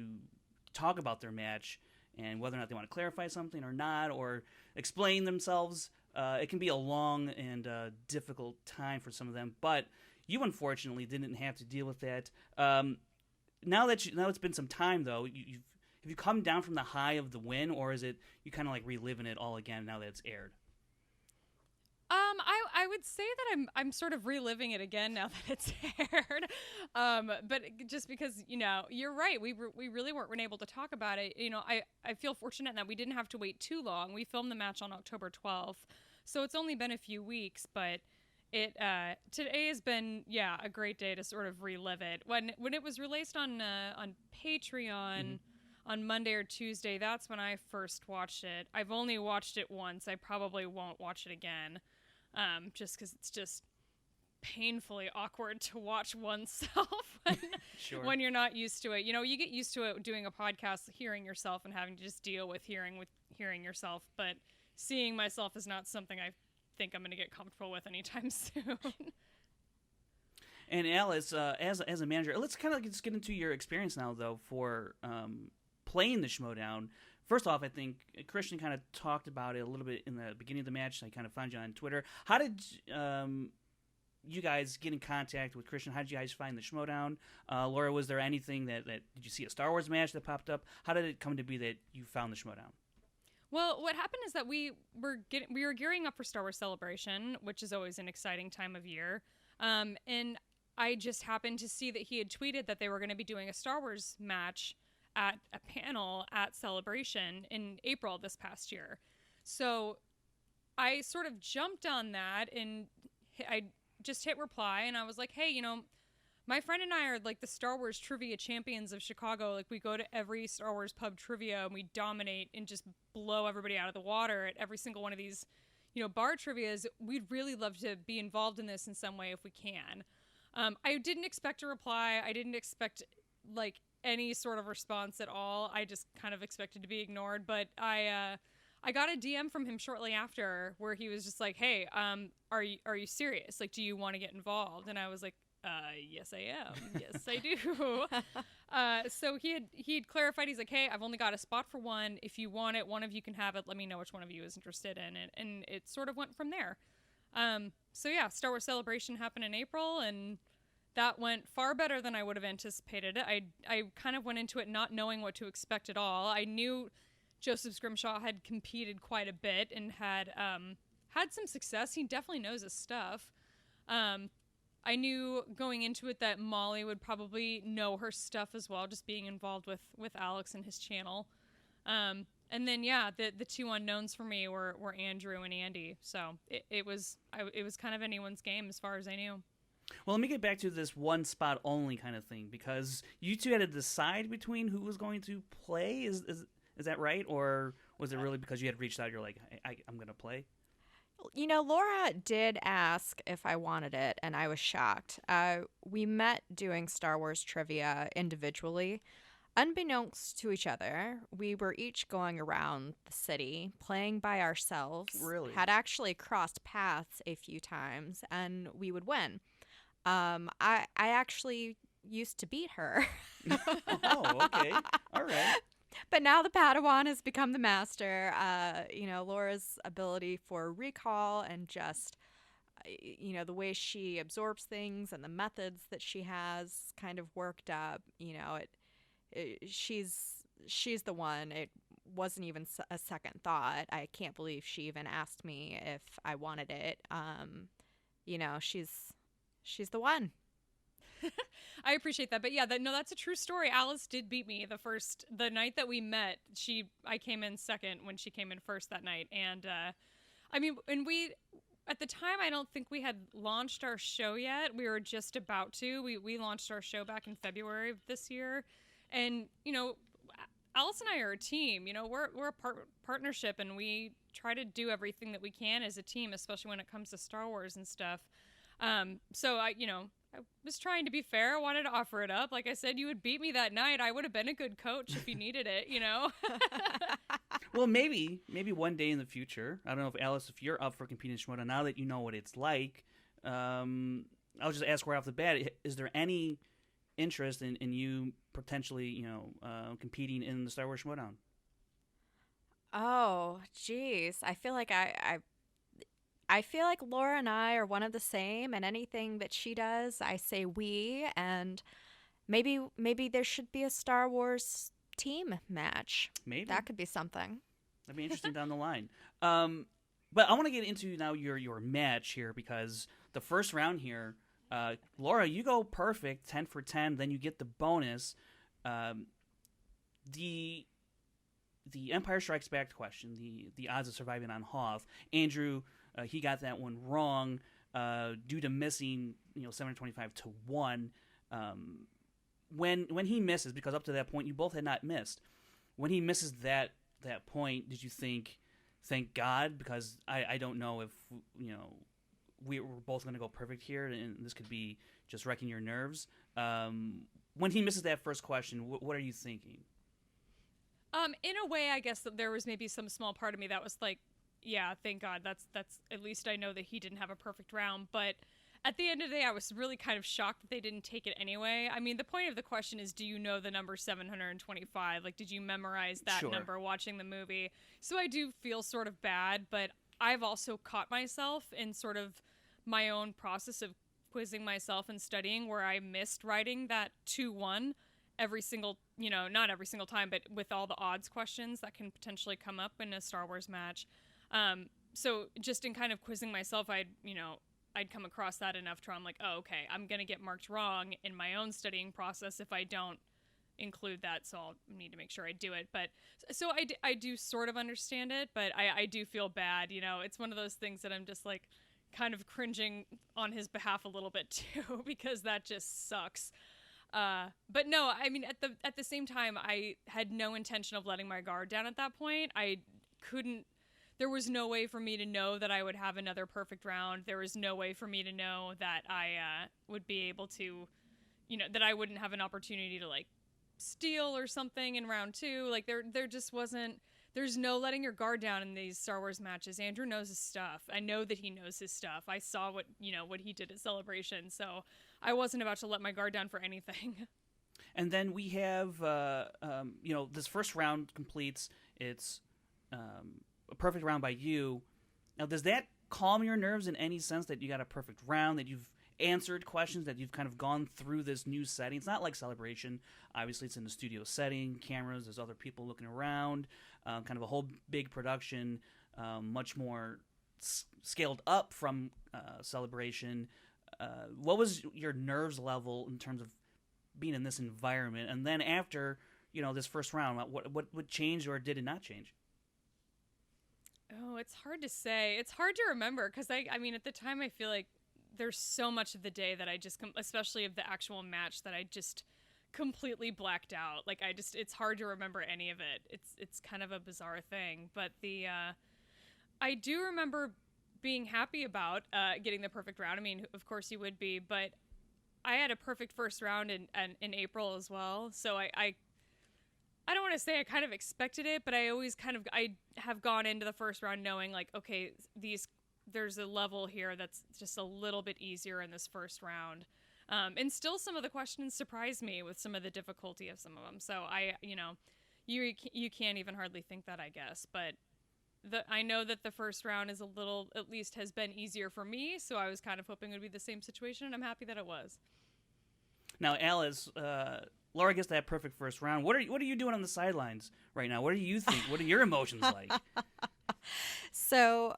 talk about their match and whether or not they want to clarify something or not, or explain themselves. It can be a long and difficult time for some of them, but you unfortunately didn't have to deal with that. Now it's been some time though, have you come down from the high of the win, or is it you kind of like reliving it all again now that it's aired? I would say that I'm sort of reliving it again now that it's aired, but just because, you're right, we really weren't able to talk about it. I feel fortunate that we didn't have to wait too long. We filmed the match on October 12th, so it's only been a few weeks, but today has been a great day to sort of relive it. When it was released on Patreon on Monday or Tuesday, that's when I first watched it. I've only watched it once. I probably won't watch it again. Just because it's just painfully awkward to watch oneself when you're not used to it. You get used to it doing a podcast, hearing yourself, and having to just deal with hearing yourself. But seeing myself is not something I think I'm going to get comfortable with anytime soon. And Alice, as a manager, let's kind of just get into your experience now, though, for playing the Schmoedown. First off, I think KRISTIAN kind of talked about it a little bit in the beginning of the match. I kind of found you on Twitter. How did you guys get in contact with KRISTIAN? How did you guys find the Schmoedown? Laura, was there anything that did you see a Star Wars match that popped up? How did it come to be that you found the Schmoedown? Well, what happened is that we were gearing up for Star Wars Celebration, which is always an exciting time of year. And I just happened to see that he had tweeted that they were going to be doing a Star Wars match at a panel at Celebration in April this past year. So I sort of jumped on that, and I just hit reply, and I was like, hey, my friend and I are like the Star Wars trivia champions of Chicago. Like, we go to every Star Wars pub trivia, and we dominate and just blow everybody out of the water at every single one of these, bar trivias. We'd really love to be involved in this in some way if we can. I didn't expect a reply. I didn't expect any sort of response at all. I just kind of expected to be ignored, but I got a DM from him shortly after where he was just like, hey, are you serious? Like, do you want to get involved? And I was like, yes, I am. Yes, I do. So he'd clarified. He's like, hey, I've only got a spot for one. If you want it, one of you can have it. Let me know which one of you is interested in it. And it sort of went from there. So yeah, Star Wars Celebration happened in April, and that went far better than I would have anticipated it. I kind of went into it not knowing what to expect at all. I knew Joseph Scrimshaw had competed quite a bit and had some success. He definitely knows his stuff. I knew going into it that Molly would probably know her stuff as well, just being involved with Alex and his channel. And then, yeah, the two unknowns for me were Andrew and Andy. So it was kind of anyone's game as far as I knew. Well, let me get back to this one spot only kind of thing, because you two had to decide between who was going to play. Is that right? Or was it really because you had reached out, you're like, I'm going to play? You know, Laura did ask if I wanted it, and I was shocked. We met doing Star Wars trivia individually. Unbeknownst to each other, we were each going around the city, playing by ourselves. Really? Had actually crossed paths a few times, and we would win. I actually used to beat her. Oh, okay. All right. But now the Padawan has become the master. Laura's ability for recall and just, the way she absorbs things and the methods that she has kind of worked up. She's the one. It wasn't even a second thought. I can't believe she even asked me if I wanted it. She's the one. I appreciate that. But yeah, that's a true story. Alice did beat me the night that we met. I came in second when she came in first that night. And we, at the time, I don't think we had launched our show yet. We were just about to. We launched our show back in February of this year. And, Alice and I are a team. We're a partnership, and we try to do everything that we can as a team, especially when it comes to Star Wars and stuff. So I was trying to be fair. I wanted to offer it up. Like I said, you would beat me that night. I would have been a good coach if you needed it, Well, maybe one day in the future. I don't know if Alice, if you're up for competing in Schmoedown, now that you know what it's like, I'll just ask right off the bat, is there any interest in you potentially, competing in the Star Wars Schmoedown? Oh, geez. I feel like I feel like Laura and I are one of the same, and anything that she does, I say we, and maybe there should be a Star Wars team match. Maybe. That could be something. That'd be interesting down the line. But I want to get into now your match here, because the first round here, Laura, you go perfect, 10 for 10, then you get the bonus. The Empire Strikes Back question, the odds of surviving on Hoth. Andrew, he got that one wrong due to missing 725 to 1. When he misses, because up to that point you both had not missed, when he misses that point, did you think, thank God? Because I don't know if we were both going to go perfect here, and this could be just wrecking your nerves. When he misses that first question, what are you thinking? In a way, I guess that there was maybe some small part of me that was like, yeah, thank God. That's at least I know that he didn't have a perfect round. But at the end of the day, I was really kind of shocked that they didn't take it anyway. I mean, the point of the question is, do you know the number 725? Like, did you memorize that Sure. number watching the movie? So I do feel sort of bad, but I've also caught myself in sort of my own process of quizzing myself and studying where I missed writing that 2-1 every single, not every single time, but with all the odds questions that can potentially come up in a Star Wars match. So just in kind of quizzing myself, I'd come across that enough to where I'm like, oh, okay, I'm going to get marked wrong in my own studying process if I don't include that. So I'll need to make sure I do it. But so I do sort of understand it, but I do feel bad. It's one of those things that I'm just like kind of cringing on his behalf a little bit too, because that just sucks. But no, I mean, at the same time, I had no intention of letting my guard down at that point. There was no way for me to know that I would have another perfect round. There was no way for me to know that I would be able to, that I wouldn't have an opportunity to like steal or something in round 2. Like there just wasn't, there's no letting your guard down in these Star Wars matches. Andrew knows his stuff. I know that he knows his stuff. I saw what he did at Celebration. So I wasn't about to let my guard down for anything. And then we have, this first round completes. It's a perfect round by you. Now, does that calm your nerves in any sense that you got a perfect round, that you've answered questions that you've kind of gone through this new setting? It's not like Celebration. Obviously, it's in the studio setting, cameras, there's other people looking around, kind of a whole big production, much more scaled up from Celebration. What was your nerves level in terms of being in this environment? And then after, this first round, what changed or did it not change? Oh, it's hard to say. It's hard to remember because I mean, at the time, I feel like there's so much of the day that I just, especially of the actual match, that I just completely blacked out. Like it's hard to remember any of it. It's kind of a bizarre thing, but I do remember being happy about getting the perfect round. I mean, of course you would be, but I had a perfect first round in April as well. So I don't want to say I kind of expected it, but I always I have gone into the first round knowing like, okay, there's a level here that's just a little bit easier in this first round. And still some of the questions surprised me with some of the difficulty of some of them. So you can't even hardly think that, I guess, but I know that the first round is at least has been easier for me. So I was kind of hoping it would be the same situation, and I'm happy that it was. Now, Alice, Laura gets that perfect first round. What are you doing on the sidelines right now? What do you think? What are your emotions like? So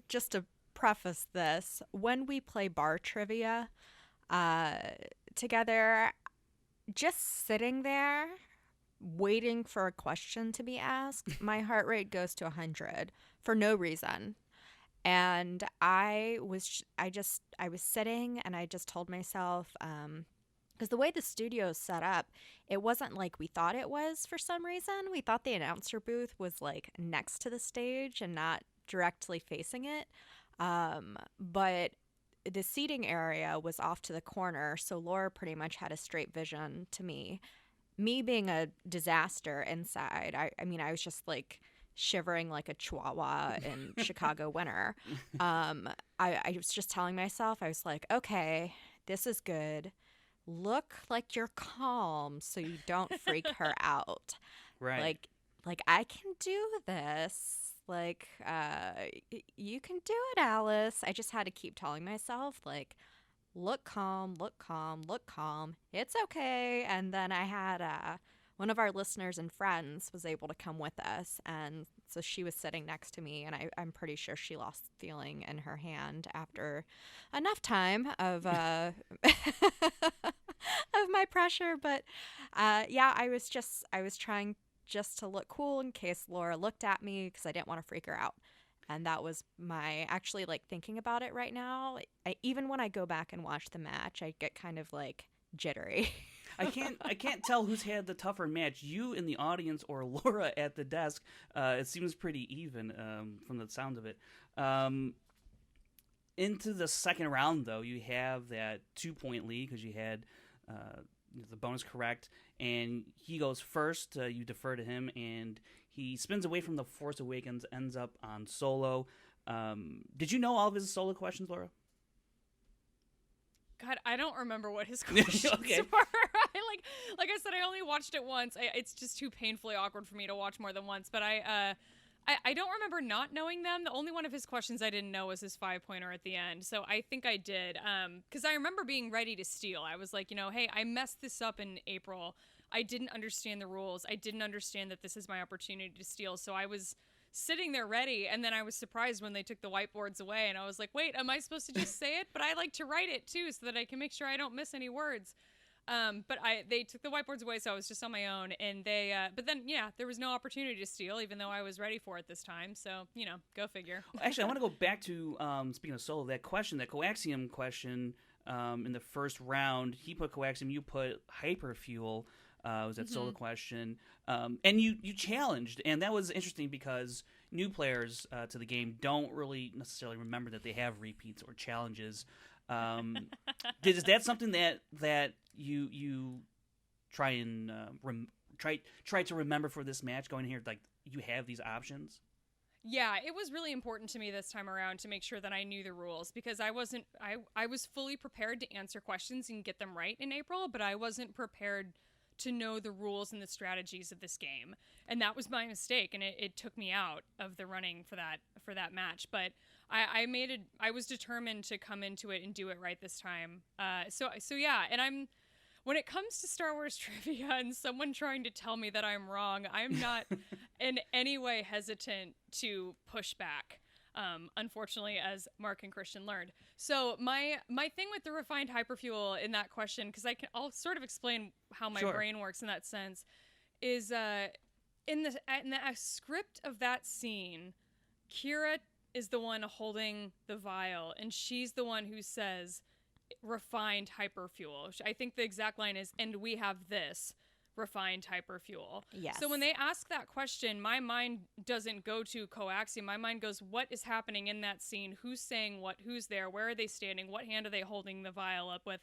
just to preface this, when we play bar trivia together, just sitting there waiting for a question to be asked, my heart rate goes to 100 for no reason. And I was sitting and I just told myself, because the way the studio is set up, it wasn't like we thought it was for some reason. We thought the announcer booth was like next to the stage and not directly facing it. But the seating area was off to the corner, so Laura pretty much had a straight vision to me. Me being a disaster inside, I mean, I was just like shivering like a chihuahua in Chicago winter. I was just telling myself, I was like, okay, this is good. Look like you're calm so you don't freak her out. Right. Like I can do this. Like, you can do it, Alice. I just had to keep telling myself, like, look calm, look calm, look calm. It's okay. And then I had one of our listeners and friends was able to come with us. And so she was sitting next to me, and I'm pretty sure she lost feeling in her hand after enough time of of my pressure. But yeah, I was trying just to look cool in case Laura looked at me because I didn't want to freak her out. And that was actually like thinking about it right now. Even when I go back and watch the match, I get kind of like jittery. I can't tell who's had the tougher match, you in the audience or Laura at the desk. It seems pretty even from the sound of it. Into the second round, though, you have that 2-point lead because you had the bonus correct, and he goes first. You defer to him, and he spins away from the Force Awakens, ends up on solo. Did you know all of his solo questions, Laura? God, I don't remember what his questions Okay. were. Like I said, I only watched it once. It's just too painfully awkward for me to watch more than once. But I don't remember not knowing them. The only one of his questions I didn't know was his 5-pointer at the end. So I think I did. Because I remember being ready to steal. I was like, hey, I messed this up in April. I didn't understand the rules. I didn't understand that this is my opportunity to steal. So I was sitting there ready, and then I was surprised when they took the whiteboards away, and I was like, wait, am I supposed to just say it? But I like to write it too so that I can make sure I don't miss any words. But they took the whiteboards away, so I was just on my own, and but then there was no opportunity to steal, even though I was ready for it this time. So go figure. Actually, I want to go back to speaking of solo, that coaxium question in the first round. He put coaxium, you put hyperfuel. Was that solo question, and you challenged, and that was interesting because new players to the game don't really necessarily remember that they have repeats or challenges. Is that something that you try and try to remember for this match going here? Like you have these options. Yeah, it was really important to me this time around to make sure that I knew the rules because I was fully prepared to answer questions and get them right in April, but I wasn't prepared to know the rules and the strategies of this game. And that was my mistake, and it took me out of the running for that match. But I was determined to come into it and do it right this time. So yeah, and when it comes to Star Wars trivia and someone trying to tell me that I'm wrong, I'm not in any way hesitant to push back. Unfortunately, as Mark and Christian learned. So my thing with the refined hyperfuel in that question, because I'll sort of explain how my brain works in that sense, is in the script of that scene, Kira is the one holding the vial, and she's the one who says refined hyperfuel. I think the exact line is, "And we have this refined hyperfuel." Yes. So when they ask that question, my mind doesn't go to coaxium. My mind goes, what is happening in that scene? Who's saying what? Who's there? Where are they standing? What hand are they holding the vial up with?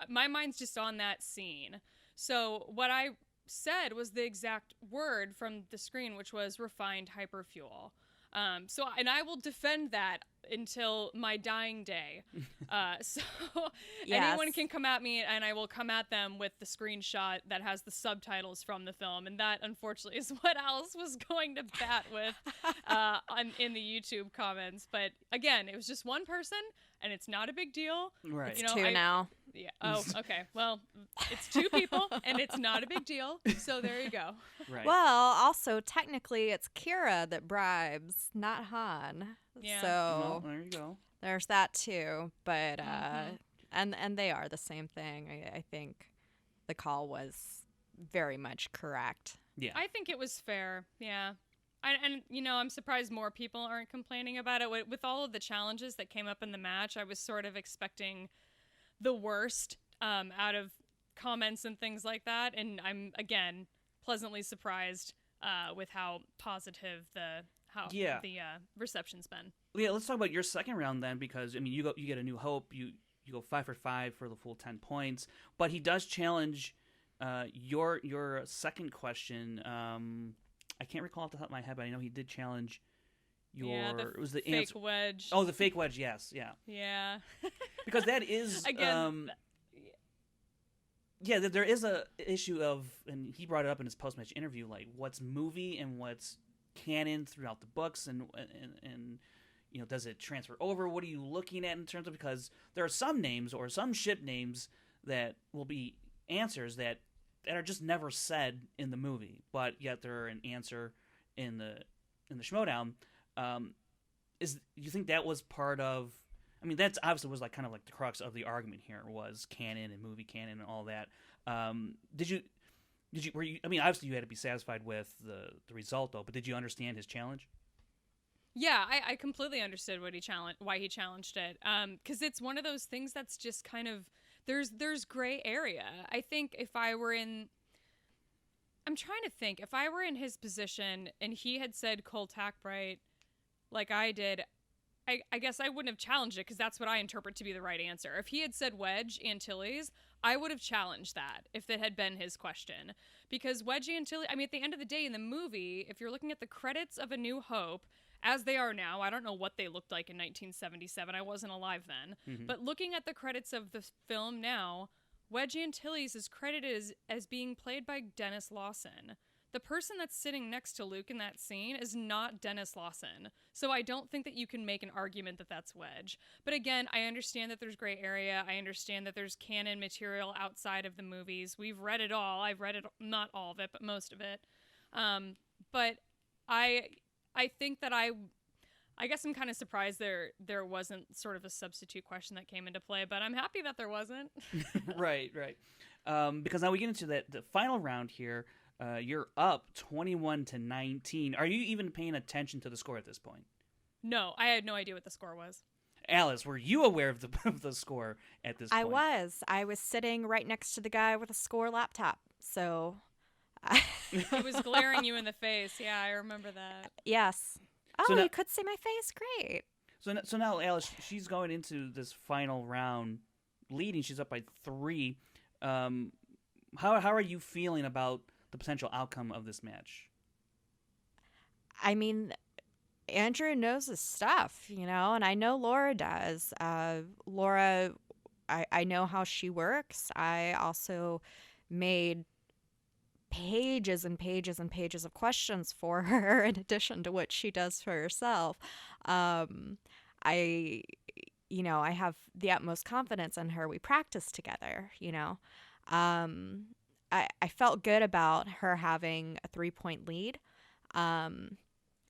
My mind's just on that scene. So what I said was the exact word from the screen, which was refined hyperfuel. And I will defend that until my dying day. So Yes. anyone can come at me, and I will come at them with the screenshot that has the subtitles from the film. And that, unfortunately, is what Alice was going to bat with in the YouTube comments. But again, it was just one person, and it's not a big deal. Right. It's two now. Yeah. Oh, okay. Well, it's two people, and it's not a big deal. So there you go. Right. Well, also technically it's Kira that bribes, not Han. Yeah. So Well, there you go. there's that too. But and they are the same thing. I think the call was very much correct. Yeah. I think it was fair. Yeah. And I'm surprised more people aren't complaining about it. With all of the challenges that came up in the match, I was sort of expecting the worst out of comments and things like that. And I'm, again, pleasantly surprised with how positive the reception's been. Yeah, let's talk about your second round then, because I mean, you get a New Hope. You go 5 for 5 for the full 10 points, but he does challenge your second question. I can't recall off the top of my head, but I know he did challenge it was the fake answer. wedge. Oh, the fake wedge. Yes, yeah. Yeah. Because that is Again. Yeah, there is a issue of, and he brought it up in his post-match interview, like what's movie and what's canon throughout the books, and does it transfer over? What are you looking at in terms of, because there are some names or some ship names that will be answers that are just never said in the movie, but yet they're an answer in the Schmoedown. You think that was part of? I mean, that's obviously was kind of like the crux of the argument here, was canon and movie canon and all that. Were you? I mean, obviously you had to be satisfied with the result, though. But did you understand his challenge? Yeah, I completely understood why he challenged it. Because it's one of those things that's just kind of there's gray area. I think if I were in his position and he had said Cole Tackbright like I did, I guess I wouldn't have challenged it, because that's what I interpret to be the right answer. If he had said Wedge Antilles, I would have challenged that if it had been his question. Because Wedge Antilles, I mean, at the end of the day in the movie, if you're looking at the credits of A New Hope, as they are now, I don't know what they looked like in 1977. I wasn't alive then. Mm-hmm. But looking at the credits of the film now, Wedge Antilles is credited as being played by Dennis Lawson. The person that's sitting next to Luke in that scene is not Dennis Lawson. So I don't think that you can make an argument that that's Wedge. But again, I understand that there's gray area. I understand that there's canon material outside of the movies. We've read it all. I've read it, not all of it, but most of it. But I think that I guess I'm kind of surprised there wasn't sort of a substitute question that came into play, but I'm happy that there wasn't. Right. Because now we get into the final round here. You're up 21-19. Are you even paying attention to the score at this point? No, I had no idea what the score was. Alice, were you aware of the score at this point? I was sitting right next to the guy with a score laptop, so It was glaring you in the face. Yeah, I remember that. Yes. Oh, So now- you could see my face. Great. So now Alice, she's going into this final round leading. She's up by 3. How are you feeling about the potential outcome of this match? I mean, Andrew knows his stuff, and I know Laura does. Laura, I know how she works. I also made pages and pages and pages of questions for her in addition to what she does for herself. I have the utmost confidence in her. We practice together, I felt good about her having a 3-point lead.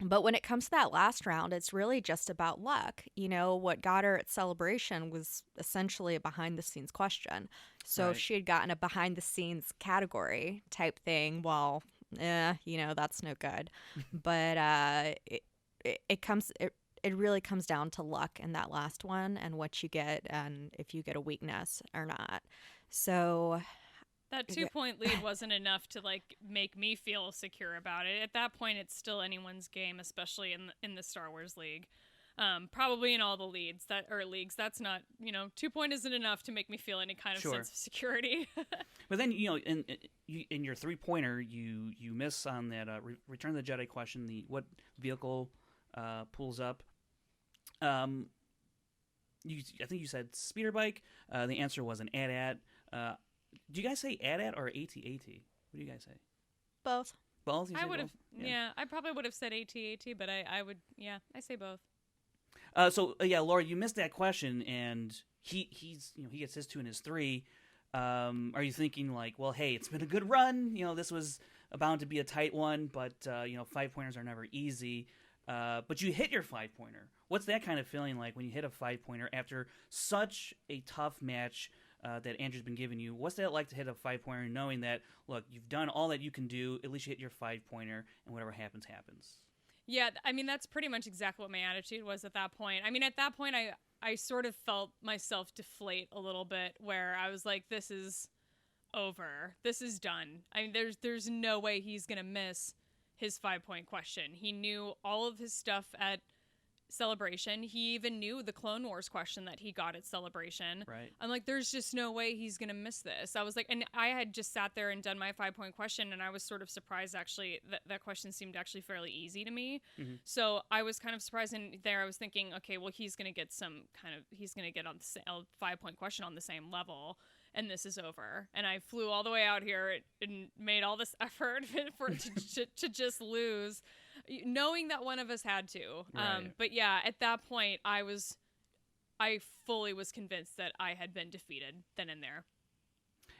But when it comes to that last round, it's really just about luck. What got her at Celebration was essentially a behind-the-scenes question. So if she had gotten a behind-the-scenes category type thing, well, that's no good. But it really comes down to luck in that last one and what you get and if you get a weakness or not. So that 2-point lead wasn't enough to make me feel secure about it. At that point, it's still anyone's game, especially in the Star Wars League. Probably in all the leagues, that's not, 2-point isn't enough to make me feel any kind of sense of security. But then, in your 3-pointer, you miss on that Return of the Jedi question, what vehicle pulls up. I think you said speeder bike. The answer was an AT-AT. Do you guys say AT-AT or AT-AT? What do you guys say? Both. Both? You say I would have, both? I probably would have said AT-AT, but I would, I say both. Laura, you missed that question, and he gets his 2 and his 3. Are you thinking well, hey, it's been a good run. This was bound to be a tight one, but 5-pointers are never easy. But you hit your 5-pointer. What's that kind of feeling like when you hit a 5-pointer after such a tough match that Andrew's been giving you? What's that like to hit a 5-pointer, knowing that, look, you've done all that you can do, at least you hit your 5-pointer, and whatever happens, happens? Yeah, that's pretty much exactly what my attitude was at that point. At that point, I sort of felt myself deflate a little bit, where I was like, this is over. This is done. There's no way he's going to miss his 5-point question. He knew all of his stuff at Celebration. He even knew the Clone Wars question that he got at Celebration. Right. I'm like, there's just no way he's going to miss this. I was like, and I had just sat there and done my 5-point question, and I was sort of surprised, actually, that question seemed actually fairly easy to me. Mm-hmm. So I was kind of surprised, and there I was thinking, okay, well, he's going to get he's going to get on a 5-point question on the same level, and this is over. And I flew all the way out here and made all this effort for it to just lose, knowing that one of us had to. Right. But yeah, at that point, I fully was convinced that I had been defeated then and there.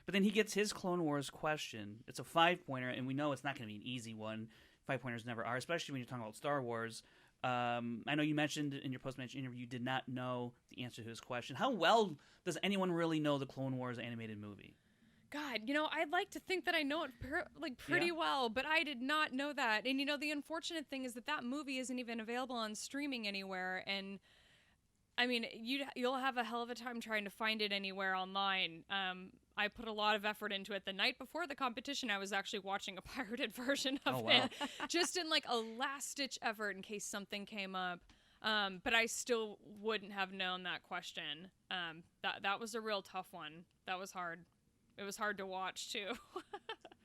But then he gets his Clone Wars question. It's a 5-pointer, and we know it's not going to be an easy one. 5-pointers never are, especially when you're talking about Star Wars. I know you mentioned in your post-match interview you did not know the answer to his question. How well does anyone really know the Clone Wars animated movie? God, I'd like to think that I know it pretty well, but I did not know that. And the unfortunate thing is that movie isn't even available on streaming anywhere. And you'll have a hell of a time trying to find it anywhere online. I put a lot of effort into it. The night before the competition, I was actually watching a pirated version of it, just in a last-ditch effort in case something came up. But I still wouldn't have known that question. That was a real tough one. That was hard. It was hard to watch, too.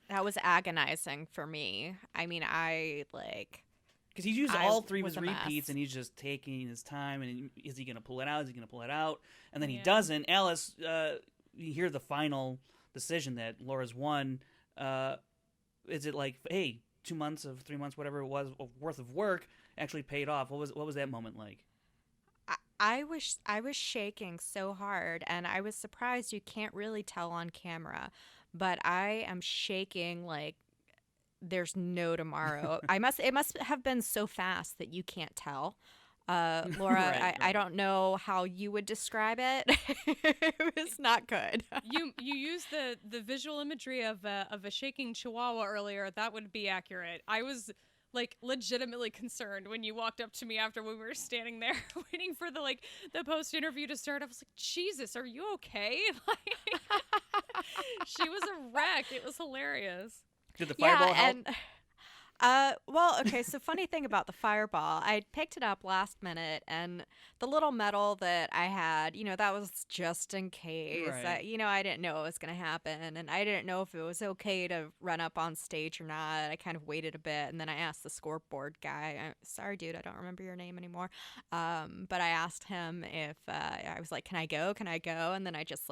That was agonizing for me. Because he's used all 3 of his repeats, and he's just taking his time. And is he going to pull it out? Is he going to pull it out? And then he doesn't. Alice, you hear the final decision that Laura's won. Is it hey, 2 months of 3 months, whatever it was, worth of work actually paid off? What was that moment like? I was shaking so hard, and I was surprised you can't really tell on camera, but I am shaking like there's no tomorrow. It must have been so fast that you can't tell. Laura, right. I don't know how you would describe it. It was not good. You used the visual imagery of a shaking chihuahua earlier. That would be accurate. I was legitimately concerned when you walked up to me after we were standing there waiting for the post interview to start. I was like, Jesus, are you okay? She was a wreck. It was hilarious. Did the fireball help? Okay, so funny thing about the fireball, I picked it up last minute, and the little medal that I had, that was just in case. Right. I didn't know it was going to happen, and I didn't know if it was okay to run up on stage or not. I kind of waited a bit, and then I asked the scoreboard guy, sorry, dude, I don't remember your name anymore, but I asked him if, I was like, can I go? And then I just,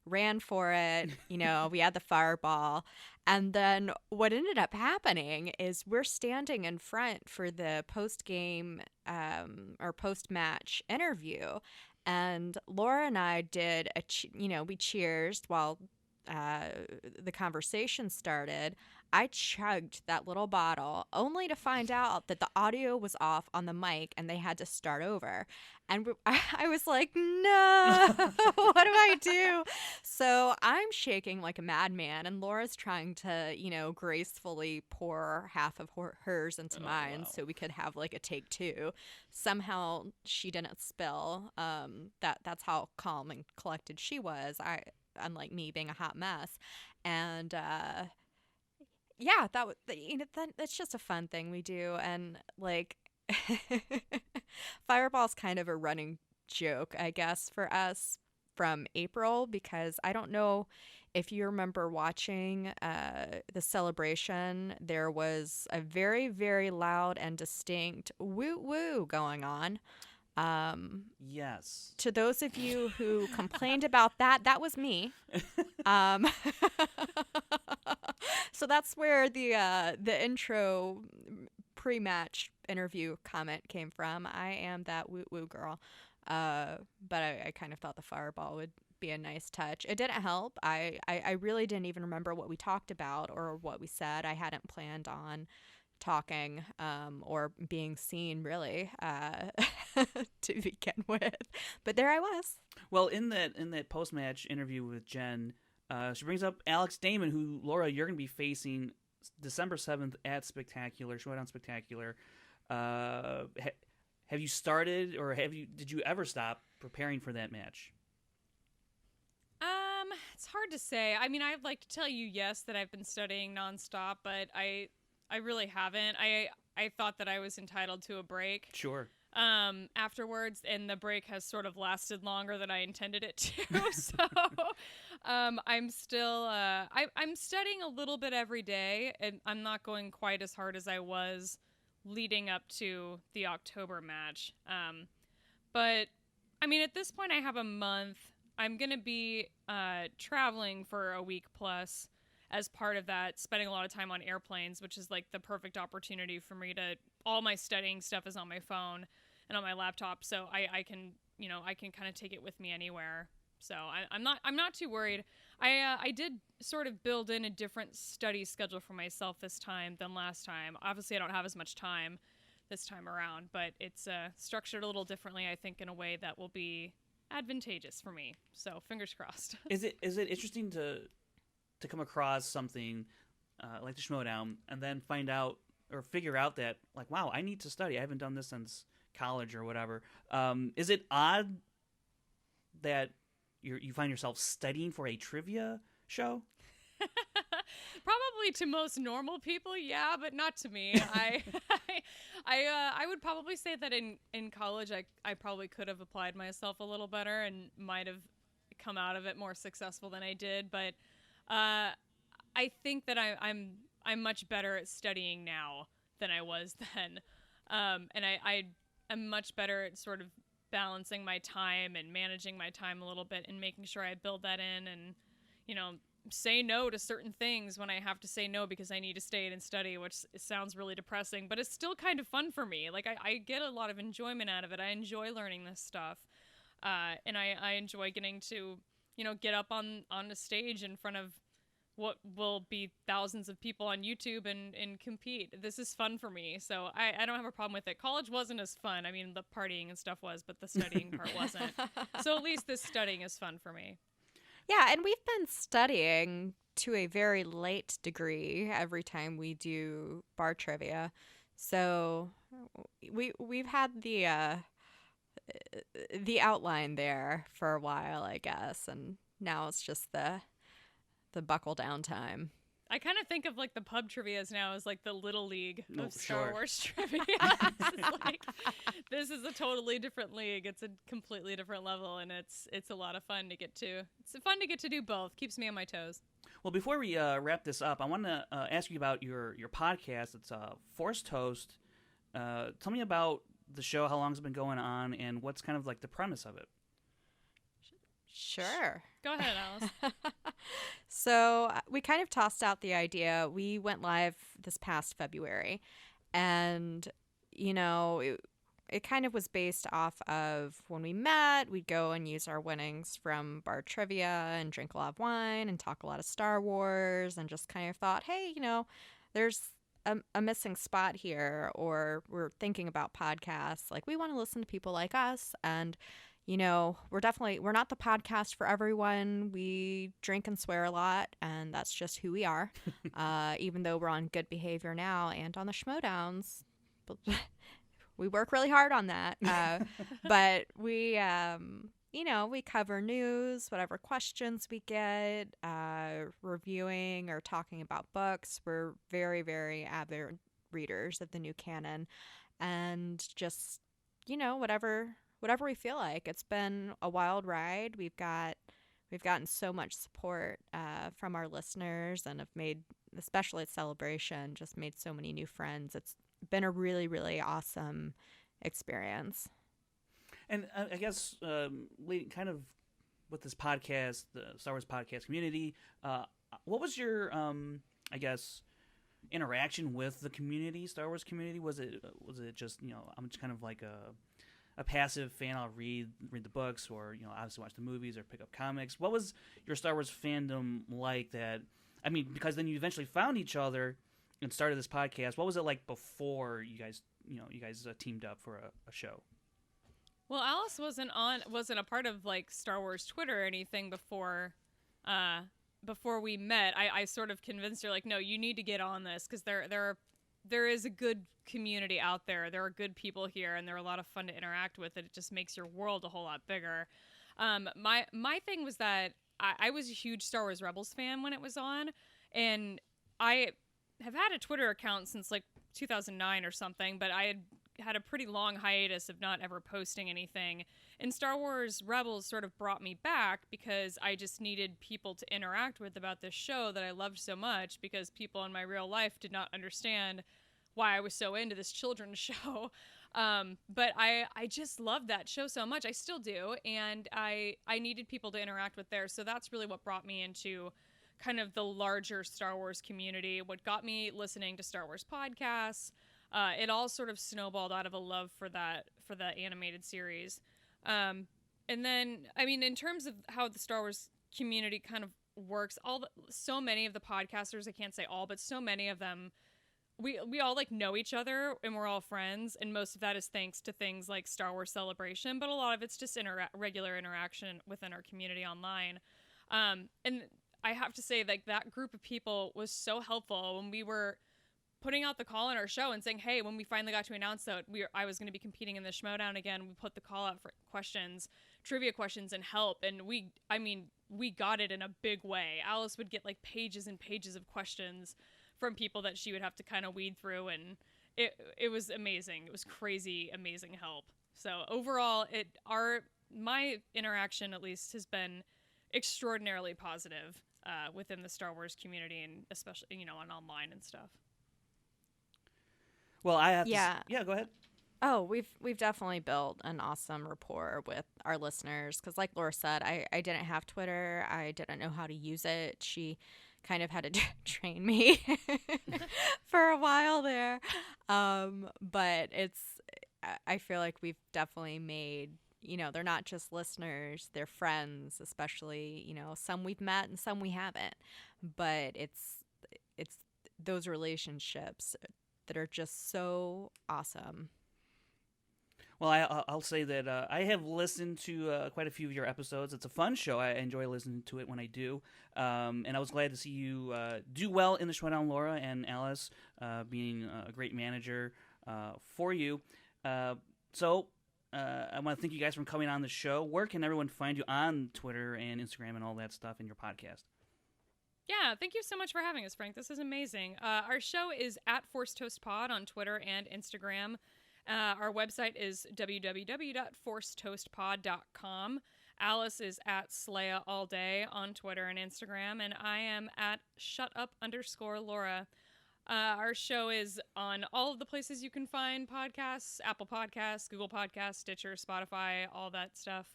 ran for it. We had the fireball. And then what ended up happening is we're standing in front for the post-game or post-match interview. And Laura and I did, we cheersed while the conversation started. I chugged that little bottle only to find out that the audio was off on the mic and they had to start over. And I was like, no, what do I do? So I'm shaking like a madman, and Laura's trying to, gracefully pour half of hers into mine so we could have like a take two. Somehow she didn't spill. That's how calm and collected she was. Unlike me being a hot mess. And yeah, that's just a fun thing we do. And like Fireball's kind of a running joke, I guess, for us from April, because I don't know if you remember watching the celebration. There was a very, very loud and distinct woo woo going on. Yes. To those of you who complained about that was me. So that's where the intro pre-match interview comment came from. I am that woo woo girl. But I kind of thought the fireball would be a nice touch. It didn't help. I really didn't even remember what we talked about or what we said. I hadn't planned on talking or being seen really to begin with, but there I was. Well, in that post-match interview with Jen, she brings up Alex Damon, who, Laura, you're going to be facing December 7th at Schmoedown Spectacular. Have you started, or did you ever stop preparing for that match? It's hard to say. I mean, I'd like to tell you yes that I've been studying nonstop, but I really haven't. I thought that I was entitled to a break. Sure. Afterwards, and the break has sort of lasted longer than I intended it to. So, I'm still, I'm studying a little bit every day, and I'm not going quite as hard as I was leading up to the October match. But I mean, at this point, I have a month. I'm going to be, traveling for a week plus. As part of that, spending a lot of time on airplanes, which is like the perfect opportunity for me to, all my studying stuff is on my phone and on my laptop. So I can kind of take it with me anywhere. So I'm not too worried. I did sort of build in a different study schedule for myself this time than last time. Obviously I don't have as much time this time around, but it's structured a little differently, I think, in a way that will be advantageous for me. So fingers crossed. Is it interesting to come across something like the Schmoedown and then find out or figure out that, like, wow, I need to study. I haven't done this since college or whatever. Is it odd that you find yourself studying for a trivia show? Probably to most normal people, yeah, but not to me. I would probably say that in college I probably could have applied myself a little better and might have come out of it more successful than I did, but I think that I'm much better at studying now than I was then, and I am much better at sort of balancing my time and managing my time a little bit and making sure I build that in and, say no to certain things when I have to say no because I need to stay in and study, which sounds really depressing, but it's still kind of fun for me. Like I get a lot of enjoyment out of it. I enjoy learning this stuff, and I enjoy getting to get up on the stage in front of what will be thousands of people on YouTube and compete. This is fun for me, so I don't have a problem with it. College wasn't as fun. I mean, the partying and stuff was, but the studying part wasn't. So at least this studying is fun for me. Yeah, and we've been studying to a very late degree every time we do bar trivia. So we've had the outline there for a while, I guess, and now it's just the buckle down time. I kind of think of like the pub trivias now as like the little league of Star Sure. Wars trivia. This is a totally different league. It's a completely different level, and it's a lot of fun to get to. It's fun to get to do both. Keeps me on my toes. Well, before we wrap this up, I want to ask you about your podcast. It's Forced Toast. Tell me about the show, how long it's been going on, and what's kind of like the premise of it. Sure. Go ahead, Alice. So we kind of tossed out the idea. We went live this past February, and it kind of was based off of when we met. We'd go and use our winnings from bar trivia and drink a lot of wine and talk a lot of Star Wars, and just kind of thought, hey, there's a missing spot here, or we're thinking about podcasts. Like, we want to listen to people like us, and we're not the podcast for everyone. We drink and swear a lot, and that's just who we are. Even though we're on good behavior now and on the Schmoedowns, we work really hard on that. But we, we cover news, whatever questions we get, reviewing or talking about books. We're very, very avid readers of the new canon, and just, whatever we feel like. It's been a wild ride. We've gotten so much support from our listeners, and have made, especially at Celebration, just made so many new friends. It's been a really, really awesome experience. And I guess kind of with this podcast, the Star Wars podcast community, what was your, I guess, interaction with the community, Star Wars community? Was it just, I'm just kind of like a passive fan? I'll read the books, or obviously watch the movies or pick up comics. What was your Star Wars fandom like? That, I mean, because then you eventually found each other and started this podcast. What was it like before you guys teamed up for a show? Well, Alice wasn't a part of like Star Wars Twitter or anything before we met. I sort of convinced her, like, no, you need to get on this, because there is a good community out there. There are good people here, and they're a lot of fun to interact with. And it just makes your world a whole lot bigger. My thing was that I was a huge Star Wars Rebels fan when it was on, and I have had a Twitter account since like 2009 or something, but I had a pretty long hiatus of not ever posting anything. And Star Wars Rebels sort of brought me back, because I just needed people to interact with about this show that I loved so much, because people in my real life did not understand why I was so into this children's show. But I just loved that show so much. I still do. And I needed people to interact with there. So that's really what brought me into kind of the larger Star Wars community, what got me listening to Star Wars podcasts. It all sort of snowballed out of a love for that animated series. And then, I mean, in terms of how the Star Wars community kind of works, so many of the podcasters, I can't say all, but so many of them, we all like know each other, and we're all friends, and most of that is thanks to things like Star Wars Celebration, but a lot of it's just regular interaction within our community online. And I have to say, like, that group of people was so helpful when we were putting out the call on our show and saying, hey, when we finally got to announce that I was going to be competing in the Schmoedown again, we put the call out for questions, trivia questions, and help. And we got it in a big way. Alice would get like pages and pages of questions from people that she would have to kind of weed through. And it was amazing. It was crazy, amazing help. So overall, my interaction, at least, has been extraordinarily positive within the Star Wars community, and especially, on online and stuff. Well, I have to go ahead. Oh, we've definitely built an awesome rapport with our listeners, because like Laura said, I didn't have Twitter. I didn't know how to use it. She kind of had to train me for a while there. But I feel like we've definitely made, they're not just listeners, they're friends, especially, some we've met and some we haven't. But it's those relationships that are just so awesome. Well, I'll say that I have listened to quite a few of your episodes. It's a fun show. I enjoy listening to it when I do. And I was glad to see you do well in the Schmoedown, Laura, and Alice being a great manager for you. So I want to thank you guys for coming on the show. Where can everyone find you on Twitter and Instagram and all that stuff in your podcast? Yeah, thank you so much for having us, Frank. This is amazing. Our show is at Force Toast Pod on Twitter and Instagram. Our website is www.forcetoastpod.com. Alice is at Slaya All Day on Twitter and Instagram, and I am at shutup_Laura. Our show is on all of the places you can find podcasts: Apple Podcasts, Google Podcasts, Stitcher, Spotify, all that stuff.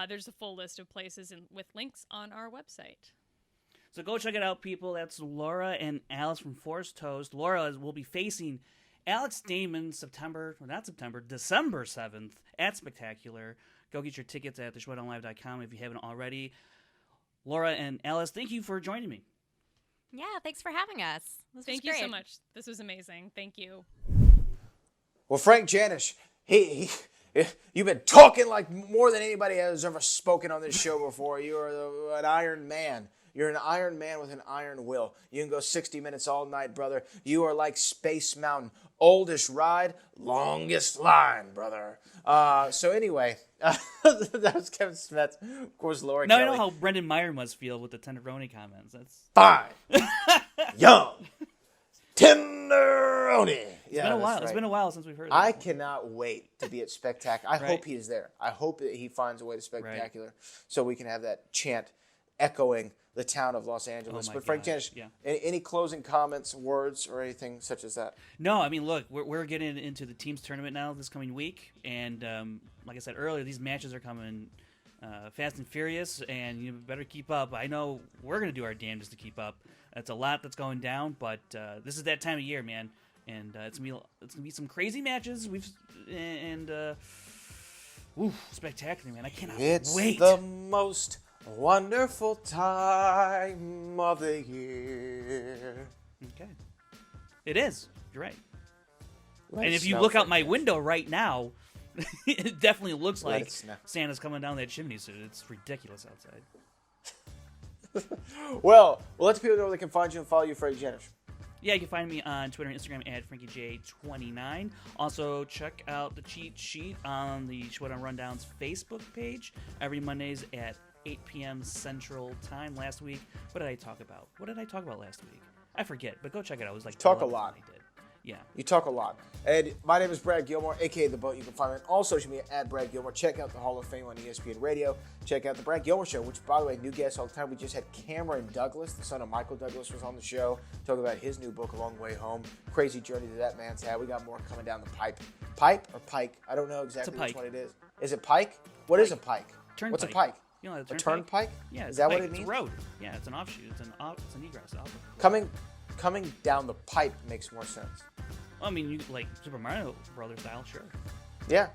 there's a full list of places with links on our website. So go check it out, people. That's Laura and Alice from Force Toast. Laura will be facing Alex Damon December 7th at Spectacular. Go get your tickets at theshmoedownlive.com if you haven't already. Laura and Alice, thank you for joining me. Yeah, thanks for having us. Thank you so much. This was amazing. Thank you. Well, Frank Janish, you've been talking like more than anybody has ever spoken on this show before. You are an Iron Man. You're an Iron Man with an iron will. You can go 60 minutes all night, brother. You are like Space Mountain. Oldest ride, longest line, brother. So anyway, that was Kevin Smets. Of course, Laura Now Kelly. I know how Brendan Meyer must feel with the tenderoni comments. That's Fine. Young. Tenderoni. It's been a while. Right. It's been a while since we've heard that. I cannot wait to be at Spectacular. I Right. hope he is there. I hope that he finds a way to Spectacular so we can have that chant echoing the town of Los Angeles. my But Frank gosh, Janish, any closing comments, words, or anything such as that? No, I mean, look, we're getting into the teams tournament now this coming week, and like I said earlier, these matches are coming fast and furious, and you better keep up. I know we're going to do our damnedest to keep up. It's a lot that's going down, but this is that time of year, man, and it's gonna be some crazy matches. Spectacular, man! I cannot wait. It's the most wonderful time of the year. Okay, it is. You're right. Let And it if you snow, look out Frank my Janish. window right now, it definitely looks Let like it snow. Santa's coming down that chimney. So it's ridiculous outside. Well, let the people know where they can find you and follow you, Frank Janish. Yeah, you can find me on Twitter and Instagram at FrankieJ29. Also, check out the cheat sheet on the Schmoedown Rundown's Facebook page every Mondays at 8 p.m. Central Time. Last week, what did I talk about? What did I talk about last week? I forget, but go check it out. It was like Talk a 11th lot. I did. Yeah. You talk a lot. And my name is Brad Gilmore, a.k.a. The Boat. You can find me on all social media at Brad Gilmore. Check out the Hall of Fame on ESPN Radio. Check out the Brad Gilmore Show, which, by the way, new guests all the time. We just had Cameron Douglas, the son of Michael Douglas, was on the show. Talking about his new book, A Long Way Home. Crazy journey that man's had. We got more coming down the pipe. Pipe or pike? I don't know exactly which one it is. Is it pike? What is a pike? Turnpike. What's a pike? You know, A turnpike? Yeah. Is that what pike. it means? It's a road. Yeah, it's an offshoot. It's an egress outlet. Coming down the pipe makes more sense. Well, I mean, you like Super Mario Brothers style, sure. Yeah.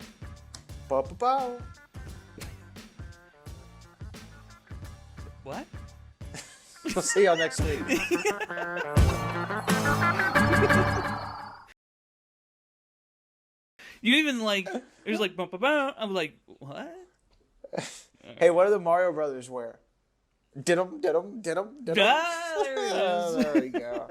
Ba-ba-bow. What? We'll see y'all next week. You even like, it was like, bum, bum, bum. I'm like, what? Hey, what do the Mario Brothers wear? Diddum, diddum, diddum, diddum. Ah, there it is. There we go.